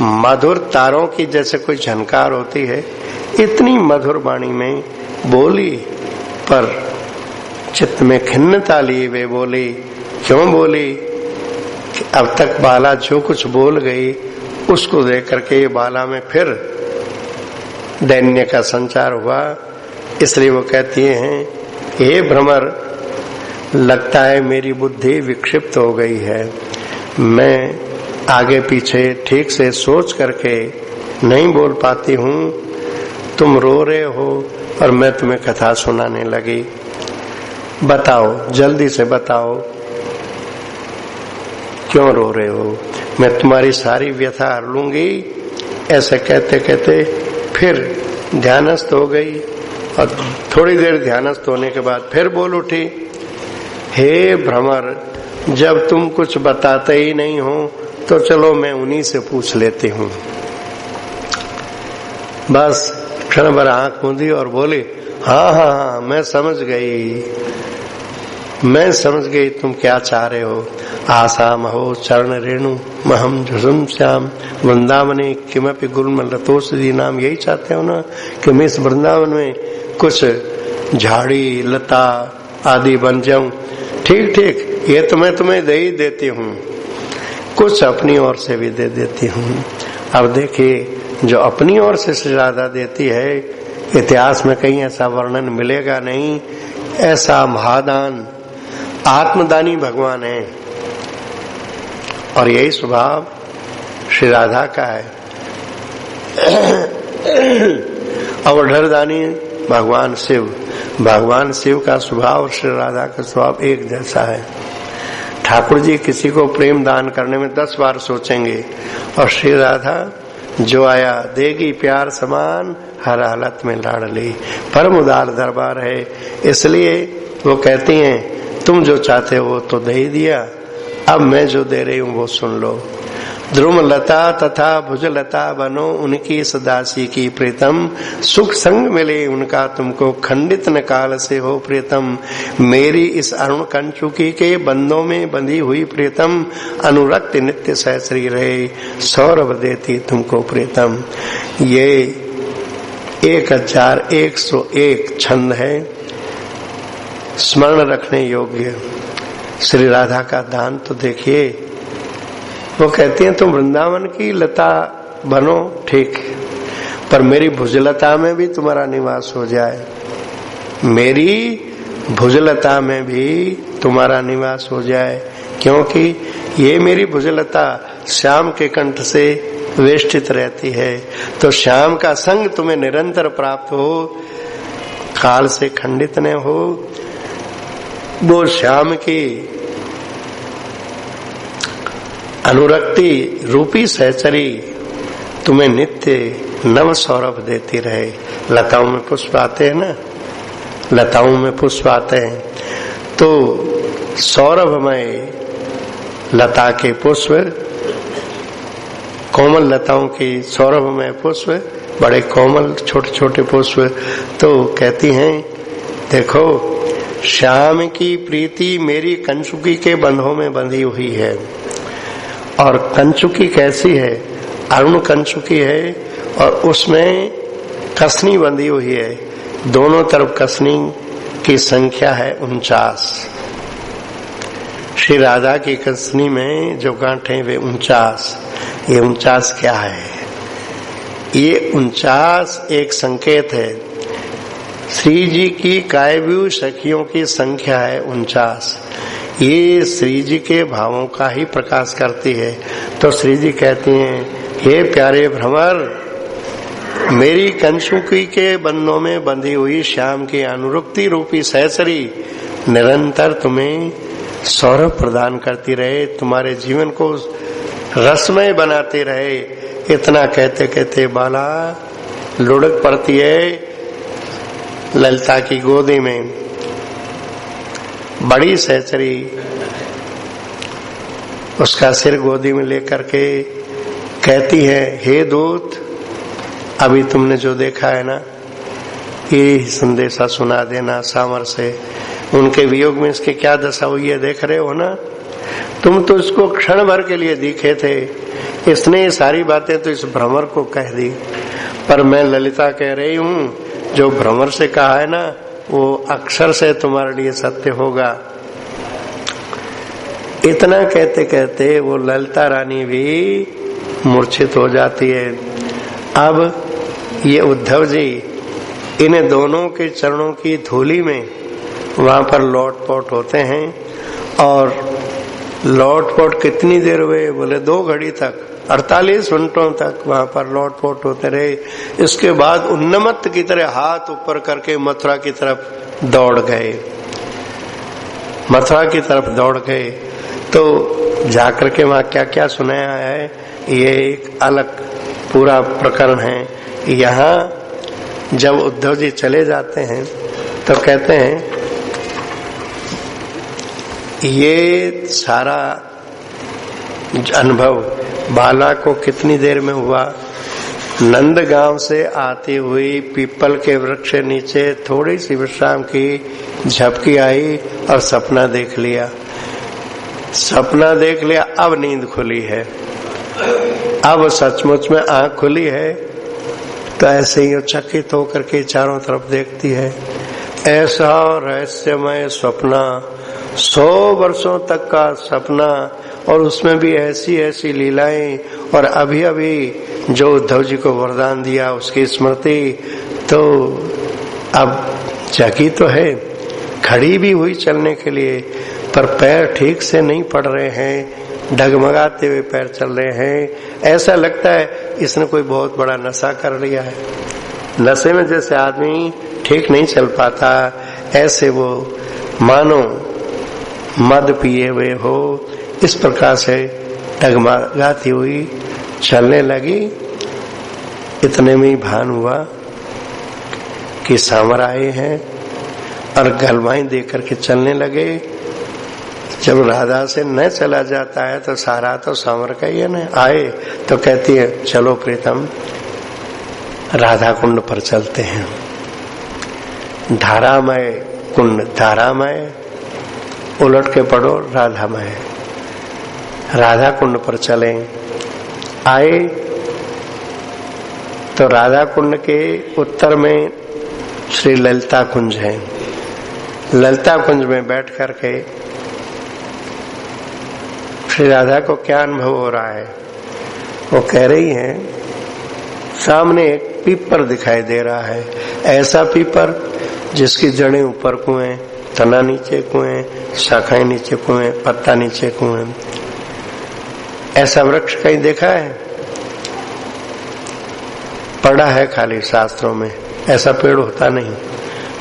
मधुर तारों की जैसे कोई झनकार होती है, इतनी मधुर वाणी में बोली, पर चित्त में खिन्नता लिए वे बोली। क्यों बोली? कि अब तक बाला जो कुछ बोल गई उसको देख करके बाला में फिर दैन्य का संचार हुआ। इसलिए वो कहती हैं, हे भ्रमर, लगता है मेरी बुद्धि विक्षिप्त हो गई है, मैं आगे पीछे ठीक से सोच करके नहीं बोल पाती हूँ। तुम रो रहे हो और मैं तुम्हें कथा सुनाने लगी। बताओ, जल्दी से बताओ, क्यों रो रहे हो? मैं तुम्हारी सारी व्यथा हर लूंगी। ऐसे कहते कहते फिर ध्यानस्थ हो गई और थोड़ी देर ध्यानस्थ होने के बाद फिर बोल उठी, हे भ्रमर, जब तुम कुछ बताते ही नहीं हो तो चलो मैं उन्हीं से पूछ लेती हूँ। बस क्षण भर आंख मूंदी और बोली, हाँ हाँ हाँ, मैं समझ गई तुम क्या चाह रहे हो। आशा महो चरण रेणु महम झुसुम श्याम वृंदावने किमपि गुलम लतोषधि नाम। यही चाहते हो ना कि मैं इस वृंदावन में कुछ झाड़ी लता आदि बन जाऊं। ठीक ठीक, ये तो मैं तुम्हें दे ही देती हूँ, कुछ अपनी ओर से भी दे देती हूँ। अब देखिए, जो अपनी ओर से श्री राधा देती है, इतिहास में कहीं ऐसा वर्णन मिलेगा नहीं। ऐसा महादान आत्मदानी भगवान है और यही स्वभाव श्री राधा का है। अवधरदानी भगवान शिव का स्वभाव और श्री राधा का स्वभाव एक जैसा है। ठाकुर जी किसी को प्रेम दान करने में 10 बार सोचेंगे और श्री राधा जो आया देगी प्यार समान, हर हालत में लाडली, परम उदार दरबार है। इसलिए वो कहती हैं, तुम जो चाहते हो वो तो दे ही दिया, अब मैं जो दे रही हूं वो सुन लो। ध्रुम लता तथा भुजलता बनो उनकी सदासी की प्रीतम, सुख संग मिले उनका तुमको खंडित न काल से हो प्रीतम। मेरी इस अरुण कंचुकी के बंधों में बंधी हुई प्रीतम, अनुरक्त नित्य सहस्री रहे, सौरभ देती तुमको प्रीतम। ये 1101 छंद है, स्मरण रखने योग्य। श्री राधा का दान तो देखिए, वो कहती हैं तुम वृंदावन की लता बनो, ठीक, पर मेरी भुजलता में भी तुम्हारा निवास हो जाए, मेरी भुजलता में भी तुम्हारा निवास हो जाए, क्योंकि ये मेरी भुजलता श्याम के कंठ से वेष्टित रहती है, तो श्याम का संग तुम्हें निरंतर प्राप्त हो, काल से खंडित न हो। वो श्याम की अनुरक्ति रूपी सहचरी तुम्हें नित्य नव सौरभ देती रहे। लताओं में पुष्प आते हैं ना, लताओं में पुष्प आते हैं, तो सौरभमय लता के पुष्प, कोमल लताओं की सौरभमय पुष्प, बड़े कोमल छोटे छोटे पुष्प, तो कहती हैं देखो श्याम की प्रीति मेरी कंचुकी के बंधों में बंधी हुई है। और कंचुकी कैसी है? अरुण कंचुकी है, और उसमें कसनी बंधी हुई है, दोनों तरफ कसनी की संख्या है 49। श्री राधा की कसनी में जो गांठें वे 49। ये 49 क्या है? ये 49 एक संकेत है, श्री जी की कायव्यू सखियों की संख्या है 49। ये श्री जी के भावों का ही प्रकाश करती है। तो श्री जी कहती हैं, हे प्यारे भ्रमर, मेरी कंचुकी के बंधों में बंधी हुई श्याम की अनुरुक्ति रूपी सहचरी निरंतर तुम्हें सौरभ प्रदान करती रहे, तुम्हारे जीवन को रसमय बनाते रहे। इतना कहते कहते बाला लुढ़क पड़ती है ललिता की गोदी में। बड़ी सहचरी उसका सिर गोदी में लेकर के कहती है, हे दूत, अभी तुमने जो देखा है ना, ये संदेशा सुना देना सामर से। उनके वियोग में इसकी क्या दशा हुई है देख रहे हो ना, तुम तो इसको क्षण भर के लिए दिखे थे, इसने ये सारी बातें तो इस भ्रमर को कह दी, पर मैं ललिता कह रही हूं, जो भ्रमर से कहा है ना वो अक्षर से तुम्हारे लिए सत्य होगा। इतना कहते कहते वो ललिता रानी भी मूर्छित हो जाती है। अब ये उद्धव जी इन दोनों के चरणों की धूली में वहां पर लौटपोट होते हैं, और लौटपोट कितनी देर हुए? बोले 2 घड़ी तक, 48 मिनटों तक वहां पर लौटपोट होते रहे। इसके बाद उन्नमत्त की तरह हाथ ऊपर करके मथुरा की तरफ दौड़ गए, मथुरा की तरफ दौड़ गए। तो जाकर के वहां क्या क्या सुनाया है, ये एक अलग पूरा प्रकरण है। यहाँ जब उद्धव जी चले जाते हैं तो कहते हैं, ये सारा अनुभव बाला को कितनी देर में हुआ? नंदगांव से आती हुई पीपल के वृक्ष नीचे थोड़ी सी विश्राम की झपकी आई और सपना देख लिया। सपना देख लिया, अब नींद खुली है, अब सचमुच में आंख खुली है। तो ऐसे ही चकित होकर के चारों तरफ देखती है। ऐसा रहस्यमय सपना, 100 वर्षों तक का सपना, और उसमें भी ऐसी ऐसी लीलाएं, और अभी अभी जो उद्धव जी को वरदान दिया उसकी स्मृति। तो अब जगी तो है, खड़ी भी हुई चलने के लिए, पर पैर ठीक से नहीं पड़ रहे हैं, डगमगाते हुए पैर चल रहे हैं। ऐसा लगता है इसने कोई बहुत बड़ा नशा कर लिया है। नशे में जैसे आदमी ठीक नहीं चल पाता, ऐसे वो मानो मद पिए हुए हो, इस प्रकार से डगमगाती हुई चलने लगी। इतने में ही भान हुआ कि सांवर आए हैं और गलवाएं दे करके चलने लगे। जब राधा से न चला जाता है तो सारा तो सांवर का ही है न। आए तो कहती है चलो प्रीतम राधा कुंड पर चलते हैं। धारामय कुंड, धारामय उलट के पढ़ो राधामय। राधा कुंड पर चले। आए तो राधा कुंड के उत्तर में श्री ललिता कुंज है। ललिता कुंज में बैठ करके श्री राधा को क्या अनुभव हो रहा है? वो कह रही है सामने एक पीपर दिखाई दे रहा है, ऐसा पीपर जिसकी जड़ें ऊपर कुएं, तना नीचे कुएं, शाखाएं नीचे कुएं, पत्ता नीचे कुएं। ऐसा वृक्ष कहीं देखा है? पढ़ा है खाली शास्त्रों में, ऐसा पेड़ होता नहीं।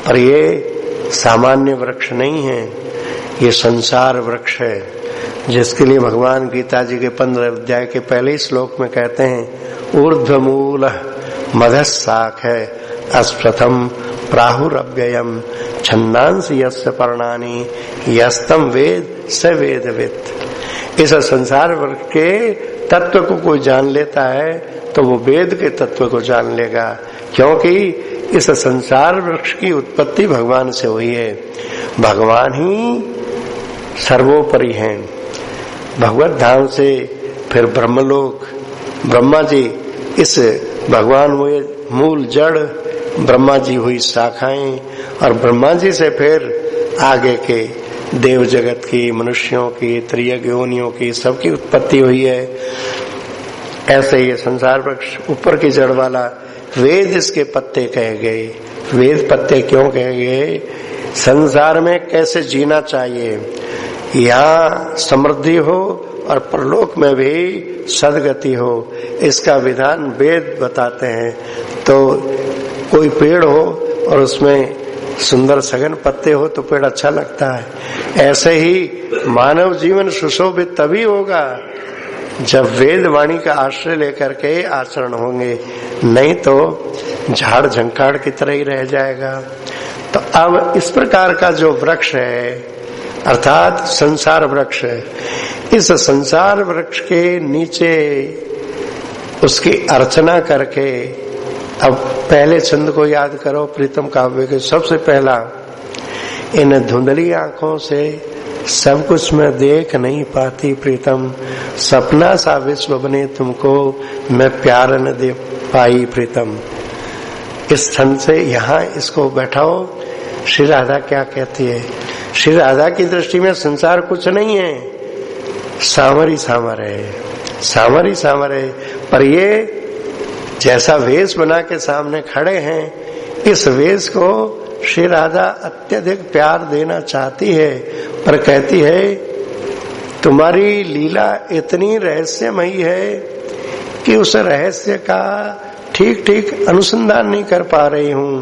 पर ये सामान्य वृक्ष नहीं है, ये संसार वृक्ष है, जिसके लिए भगवान गीता जी के 15 अध्याय के पहले श्लोक में कहते हैं ऊर्ध्वमूल मधस्शाख है अस्प्रथम प्राहुरव्ययम छन्दांस यस्य पर्णानि यस्तम वेद स वेदवित्। इस संसार वृक्ष के तत्व को कोई जान लेता है तो वो वेद के तत्व को जान लेगा, क्योंकि इस संसार वृक्ष की उत्पत्ति भगवान से हुई है। भगवान ही सर्वोपरि हैं। भगवत धाम से फिर ब्रह्मलोक, ब्रह्मा जी इस भगवान हुए मूल जड़, ब्रह्मा जी हुई शाखाएं, और ब्रह्मा जी से फिर आगे के देव जगत की, मनुष्यों की, त्रियग योनियों की, सबकी उत्पत्ति हुई है। ऐसे ये संसार वृक्ष ऊपर की जड़ वाला, वेद इसके पत्ते कहे गए। वेद पत्ते क्यों कहे गए? संसार में कैसे जीना चाहिए, यहाँ समृद्धि हो और परलोक में भी सदगति हो, इसका विधान वेद बताते हैं। तो कोई पेड़ हो और उसमें सुंदर सघन पत्ते हो तो पेड़ अच्छा लगता है। ऐसे ही मानव जीवन सुशोभित तभी होगा जब वेद वाणी का आश्रय लेकर के आचरण होंगे, नहीं तो झाड़ झंकाड़ की तरह ही रह जाएगा। तो अब इस प्रकार का जो वृक्ष है अर्थात संसार वृक्ष है, इस संसार वृक्ष के नीचे उसकी अर्चना करके, अब पहले छंद को याद करो प्रीतम काव्य के सबसे पहला, इन धुंधली आंखों से सब कुछ मैं देख नहीं पाती प्रीतम, सपना सा विश्व बने तुमको मैं प्यार न दे पाई प्रीतम। इस छंद से यहाँ इसको बैठाओ। श्री राधा क्या कहती है? श्री राधा की दृष्टि में संसार कुछ नहीं है, सांवर ही सांवर है, सांवर ही सांवर है। पर ये जैसा वेश बना के सामने खड़े हैं, इस वेश को श्री राधा अत्यधिक प्यार देना चाहती है, पर कहती है तुम्हारी लीला इतनी रहस्यमयी है कि उस रहस्य का ठीक ठीक अनुसंधान नहीं कर पा रही हूं।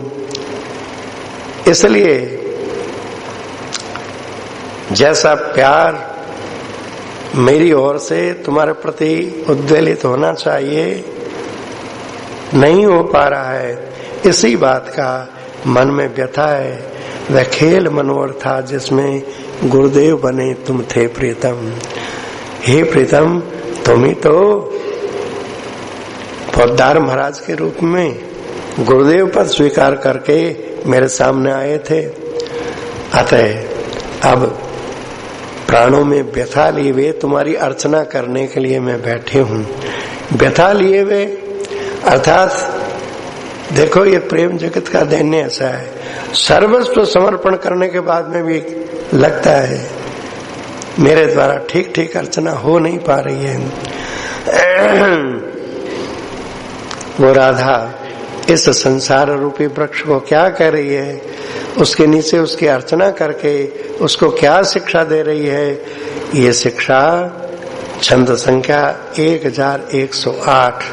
इसलिए जैसा प्यार मेरी ओर से तुम्हारे प्रति उद्वेलित होना चाहिए, नहीं हो पा रहा है। इसी बात का मन में व्यथा है। वह खेल मनोहर था जिसमें गुरुदेव बने तुम थे प्रीतम। हे प्रीतम, तुम ही तो पोद्दार महाराज के रूप में गुरुदेव पद स्वीकार करके मेरे सामने आए थे। अतः अब प्राणों में व्यथा लिए हुए तुम्हारी अर्चना करने के लिए मैं बैठे हूँ। व्यथा लिए हुए अर्थात देखो, ये प्रेम जगत का दैन्य ऐसा है, सर्वस्व समर्पण करने के बाद में भी लगता है मेरे द्वारा ठीक ठीक अर्चना हो नहीं पा रही है। वो राधा इस संसार रूपी वृक्ष को क्या कह रही है, उसके नीचे उसकी अर्चना करके उसको क्या शिक्षा दे रही है? ये शिक्षा छंद संख्या 1108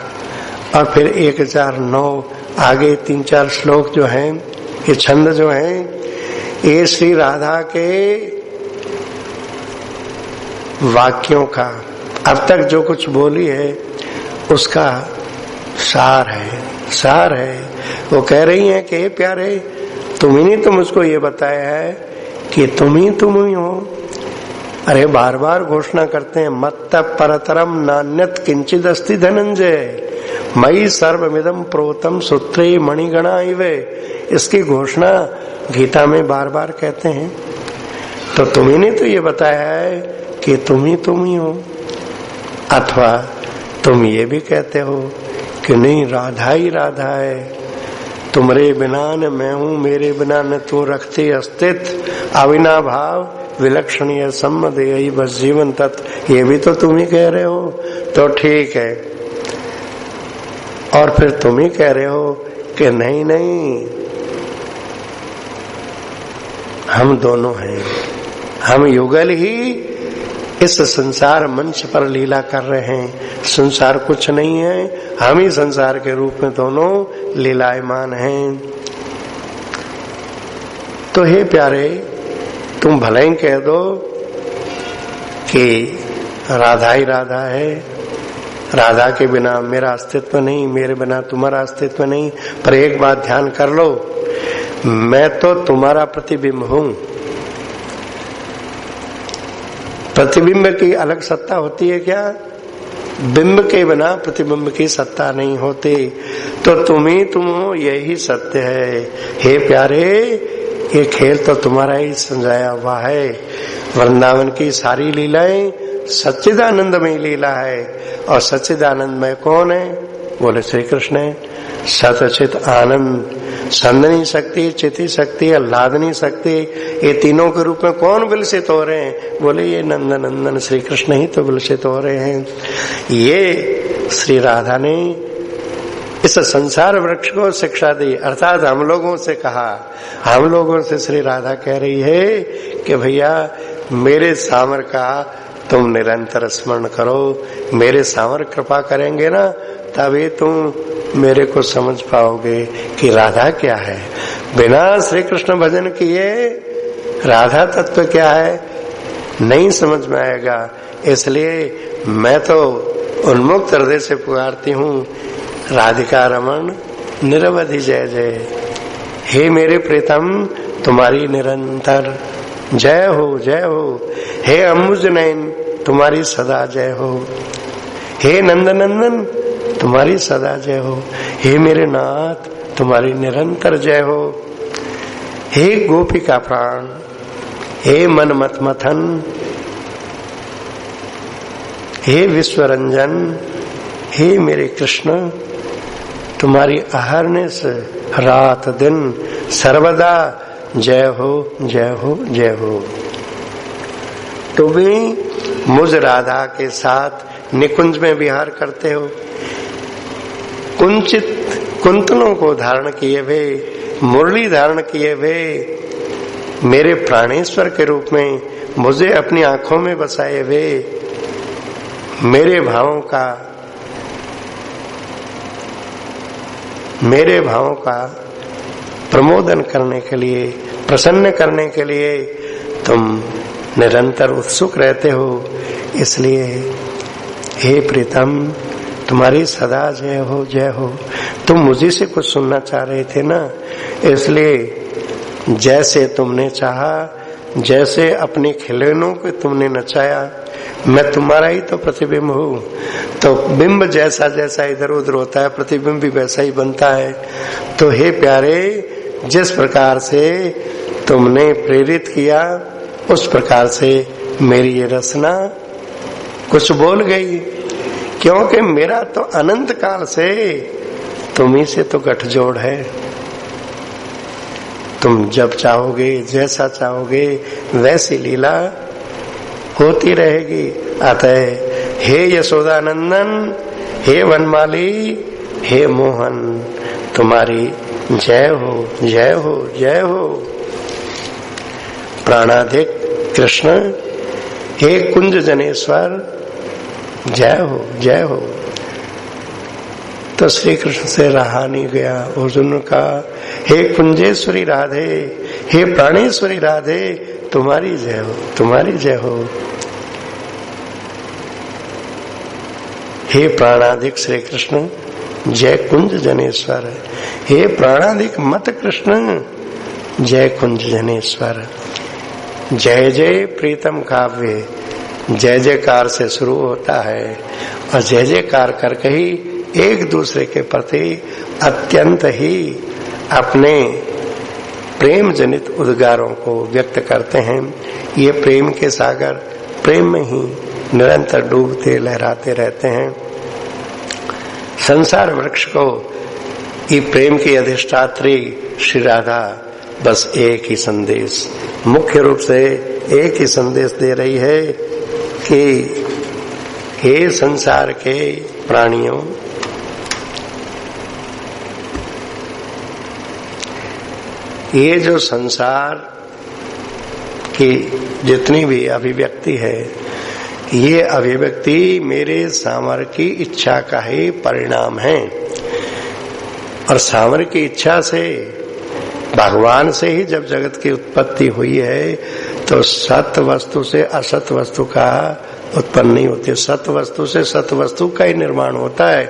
और फिर 1009 आगे 3-4 श्लोक जो हैं, ये छंद जो हैं, ये श्री राधा के वाक्यों का अब तक जो कुछ बोली है उसका सार है, सार है। वो कह रही हैं कि प्यारे, तुम ही तो मुझको ये बताया है कि तुम ही हो, अरे बार बार घोषणा करते हैं, मत्त परतरम नान्यत किंचित अस्ति धनंजय, मई सर्वमिदं प्रोतम सूत्रे मणिगणा इवे। इसकी घोषणा गीता में बार बार कहते हैं। तो तुम्ही ने तो ये बताया है कि तुम ही हो, अथवा तुम ये भी कहते हो कि नहीं, राधा ही राधा है, तुमरे बिना न मैं हूं, मेरे बिना न तू रखते अस्तित्व, अविनाभाव विलक्षणीय सम्मदेयी बस जीवन तत्व, ये भी तो तुम ही कह रहे हो। तो ठीक है, और फिर तुम ही कह रहे हो कि नहीं नहीं, हम दोनों हैं, हम युगल ही इस संसार मंच पर लीला कर रहे हैं। संसार कुछ नहीं है, हम ही संसार के रूप में दोनों लीलायमान हैं। तो हे प्यारे, तुम भले ही कह दो कि राधा ही राधा है, राधा के बिना मेरा अस्तित्व नहीं, मेरे बिना तुम्हारा अस्तित्व नहीं, पर एक बात ध्यान कर लो, मैं तो तुम्हारा प्रतिबिंब हूं। प्रतिबिंब की अलग सत्ता होती है क्या? बिंब के बिना प्रतिबिंब की सत्ता नहीं होती। तो तुम ही तुम हो, यही सत्य है। हे प्यारे, ये खेल तो तुम्हारा ही समझाया हुआ है। वृंदावन की सारी लीलाएं सच्चिदानंदमय लीला है, और सच्चिदानंदमय कौन है? बोले श्री कृष्ण है। सतचित आनंद, संदनी शक्ति, चिति शक्ति, आह्लादनी शक्ति, ये तीनों के रूप में कौन विलसित हो रहे हैं? बोले ये नंदन नंदन श्री कृष्ण ही तो विलसित हो रहे हैं। ये श्री राधा ने इस संसार वृक्ष को शिक्षा दी, अर्थात हम लोगों से कहा, हम लोगों से श्री राधा कह रही है कि भैया मेरे सामर का तुम निरंतर स्मरण करो, मेरे सामर कृपा करेंगे ना, तभी तुम मेरे को समझ पाओगे कि राधा क्या है। बिना श्री कृष्ण भजन किए राधा तत्व क्या है नहीं समझ में आएगा। इसलिए मैं तो उन्मुक्त हृदय से पुकारती हूँ, राधिका रमन निरवधि जय जय। हे मेरे प्रीतम, तुम्हारी निरंतर जय हो, जय हो। हे अम्बुज नयन, तुम्हारी सदा जय हो। हे नंदनंदन, तुम्हारी सदा जय हो। हे मेरे नाथ, तुम्हारी निरंतर जय हो। हे गोपिका प्राण, हे मन मत मथन, हे विश्वरंजन, हे मेरे कृष्ण, तुम्हारी अहरनिश रात दिन सर्वदा जय हो, जय हो, जय हो। तुम भी मुझ राधा के साथ निकुंज में विहार करते हो, कुंचित कुंतलों को धारण किए हुए, मुरली धारण किए हुए, मेरे प्राणेश्वर के रूप में मुझे अपनी आंखों में बसाए हुए, मेरे भावों का प्रमोदन करने के लिए, प्रसन्न करने के लिए तुम निरंतर उत्सुक रहते हो। इसलिए हे प्रीतम, तुम्हारी सदा जय हो, जय हो। तुम मुझे से कुछ सुनना चाह रहे थे ना, इसलिए जैसे तुमने चाहा, जैसे अपने खिलौनों को तुमने नचाया, मैं तुम्हारा ही तो प्रतिबिंब हूँ। तो बिंब जैसा जैसा इधर उधर होता है, प्रतिबिंब भी वैसा ही बनता है। तो हे प्यारे, जिस प्रकार से तुमने प्रेरित किया, उस प्रकार से मेरी ये रचना कुछ बोल गई, क्योंकि मेरा तो अनंत काल से तुम्ही से तो गठजोड़ है। तुम जब चाहोगे, जैसा चाहोगे, वैसी लीला होती रहेगी। अतः हे यशोदानंदन, हे वनमाली, हे मोहन, तुम्हारी जय हो, जय हो, जय हो। प्राणाधिक कृष्ण, हे कुंज जनेश्वर, जय हो, जय हो। तो श्री कृष्ण से रहा नहीं गया। अर्जुन का हे कुंजेश्वरी राधे, हे प्राणेश्वरी राधे, तुम्हारी जय हो, तुम्हारी जय हो। हे प्राणाधिक श्री कृष्ण, जय कुंज जनेश्वर। हे प्राणाधिक मत कृष्ण, जय कुंज जनेश्वर। जय जय प्रीतम काव्य जय जयकार से शुरू होता है और जय जयकार करके ही एक दूसरे के प्रति अत्यंत ही अपने प्रेम जनित उद्गारों को व्यक्त करते हैं। ये प्रेम के सागर प्रेम में ही निरंतर डूबते लहराते रहते हैं। संसार वृक्ष को ये प्रेम की अधिष्ठात्री श्री राधा बस एक ही संदेश, मुख्य रूप से एक ही संदेश दे रही है कि हे संसार के प्राणियों, ये जो संसार की जितनी भी अभिव्यक्ति है, ये अभिव्यक्ति मेरे सामर की इच्छा का ही परिणाम है। और सामर की इच्छा से, भगवान से ही जब जगत की उत्पत्ति हुई है, तो सत वस्तु से असत वस्तु का उत्पन्न नहीं होती। सत वस्तु से सत वस्तु का ही निर्माण होता है,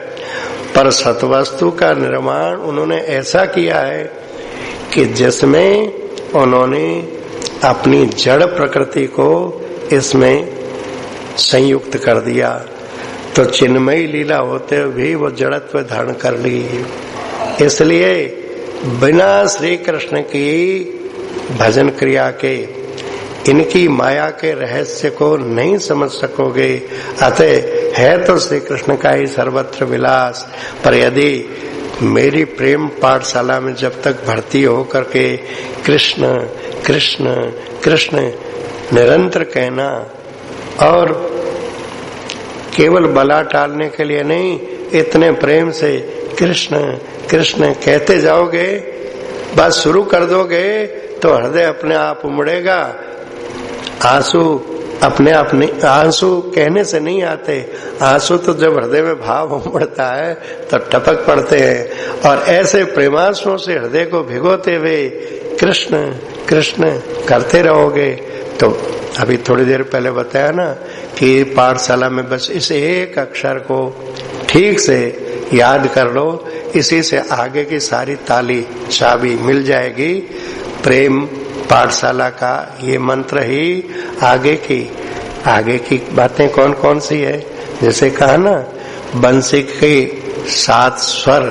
पर सत वस्तु का निर्माण उन्होंने ऐसा किया है कि जिसमें उन्होंने अपनी जड़ प्रकृति को इसमें संयुक्त कर दिया। तो चिन्मयी लीला होते हुए भी वो जड़त्व धारण कर ली। इसलिए बिना श्री कृष्ण की भजन क्रिया के इनकी माया के रहस्य को नहीं समझ सकोगे। अतः है तो श्री कृष्ण का ही सर्वत्र विलास, पर यदि मेरी प्रेम पाठशाला में जब तक भर्ती होकर के कृष्ण कृष्ण कृष्ण निरंतर कहना और केवल बला टालने के लिए नहीं, इतने प्रेम से कृष्ण कृष्ण कहते जाओगे, बस शुरू कर दोगे तो हृदय अपने आप उमड़ेगा। आंसू अपने आप नहीं, आंसू कहने से नहीं आते, आंसू तो जब हृदय में भाव उमड़ता है तो टपक पड़ते हैं। और ऐसे प्रेमांशुओं से हृदय को भिगोते हुए कृष्ण कृष्ण करते रहोगे तो अभी थोड़ी देर पहले बताया ना कि पाठशाला में बस इस एक अक्षर को ठीक से याद कर लो, इसी से आगे की सारी ताली चाबी मिल जाएगी। प्रेम पाठशाला का ये मंत्र ही आगे की बातें कौन कौन सी है। जैसे कहा ना, बंसी के 7 स्वर,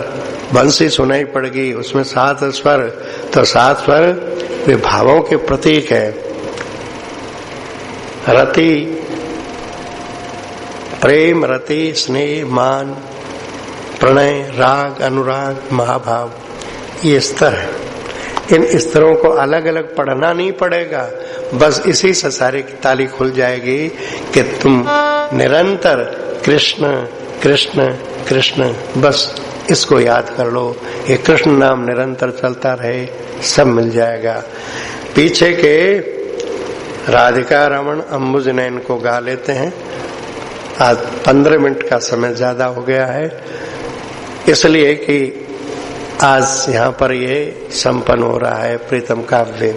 बंसी सुनाई पड़ेगी, उसमें 7 स्वर, तो 7 स्वर वे भावों के प्रतीक है। रति प्रेम, रति स्नेह, मान, प्रणय, राग, अनुराग, महाभाव, ये स्तर है। इन स्तरों को अलग अलग पढ़ना नहीं पड़ेगा, बस इसी से सारी की ताली खुल जाएगी कि तुम निरंतर कृष्ण कृष्ण कृष्ण, बस इसको याद कर लो। ये कृष्ण नाम निरंतर चलता रहे, सब मिल जाएगा। पीछे के राधिका रमण अंबुज नयन को गा लेते हैं। आज 15 मिनट का समय ज्यादा हो गया है, इसलिए कि आज यहाँ पर ये संपन्न हो रहा है प्रीतम काव्य।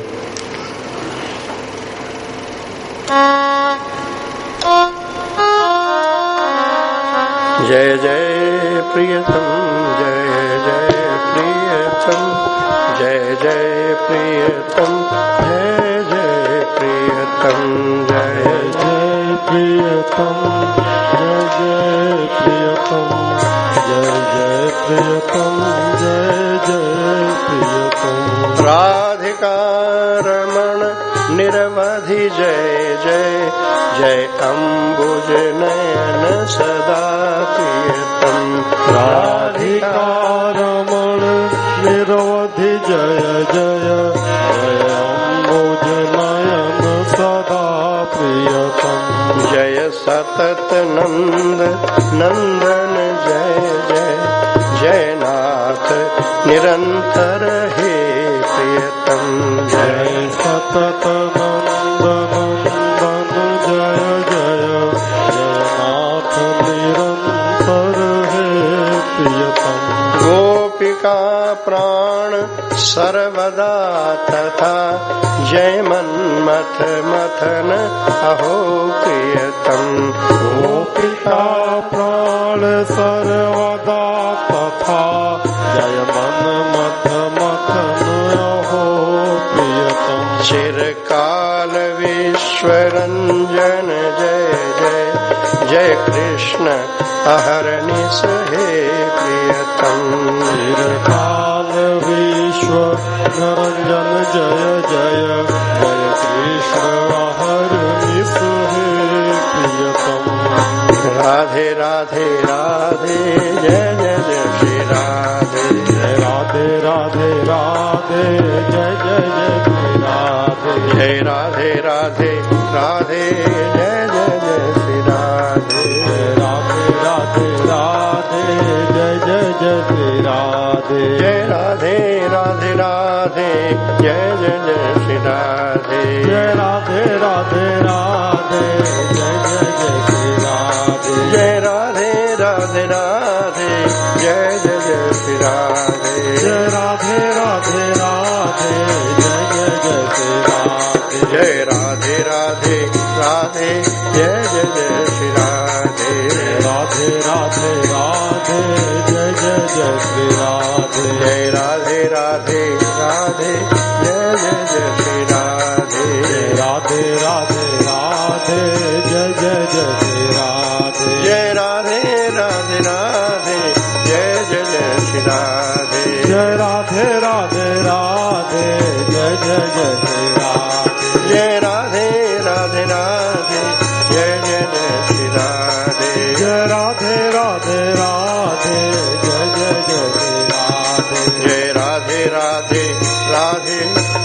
जय जय प्रियतम, जय जय प्रियतम, जय जय प्रियतम, जय जय प्रियतम, जय जय प्रियतम, जय जय प्रियतम, जय जय प्रियतम, जय जय प्रियतम। राधिका रमण निरवधि जय जय, जय अम्बुज नयन सदा प्रियतम। राधिका रमण निरवधि जय जय, जय अम्बुज नयन सदा प्रियतम। जय सतत नंद नंदन जय जय, जय नाथ निरंतर हे प्रियतम। जय सतत नंद नंदन जय जय, जय नाथ निरंतर हे प्रियतम। गोपिका प्राण सर्वदा तथा, जय मन्मथ मथन अहो प्रियतम। गोपिका प्राण सर्वदा तथा, जय मन्मथ मथन अहो प्रियतम। चिरकाल वे विश्वरंजन जय जय जय कृष्ण अहरनिश हे प्रियतम। चिरकाल विश्व निरंजन जय जय जय कृष्ण अहरनिश हे प्रियतम। राधे राधे राधे जय जय जय श्री राधे। राधे राधे राधे जय जय जय श्री राधे। जय राधे राधे राधे जय जय जय श्री राधे। राधे राधे राधे जय जय जय श्री राधे। जय राधे राधे राधे जय जय जय श्री राधे। जय राधे राधे राधे जय जय जय श्री राधे। जय राधे राधे राधे जय जय जय श्री राधे। जय राधे राधे राधे जय जय जय श्री राधे। जय राधे राधे राधे जय जय जय श्री राधे। राधे राधे राधे जय जय जय श्री राधे। जय राधे राधे राधे जय जय जय श्री राधे। राधे राधे राधे जय जय जय श्री राधे। जय राधे राधे राधे जय जय जय श्री राधे। जय राधे राधे राधे जय जय जय श्री राधे। जय राधे राधे राधे जय जय जय श्री राधे। जय राधे राधे राधे जय जय जय श्री राधे। जय राधे राधे राधे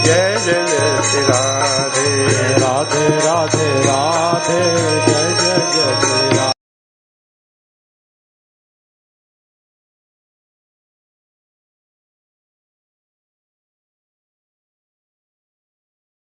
जय जय जय श्री राधे। राधे राधे राधे जय जय जय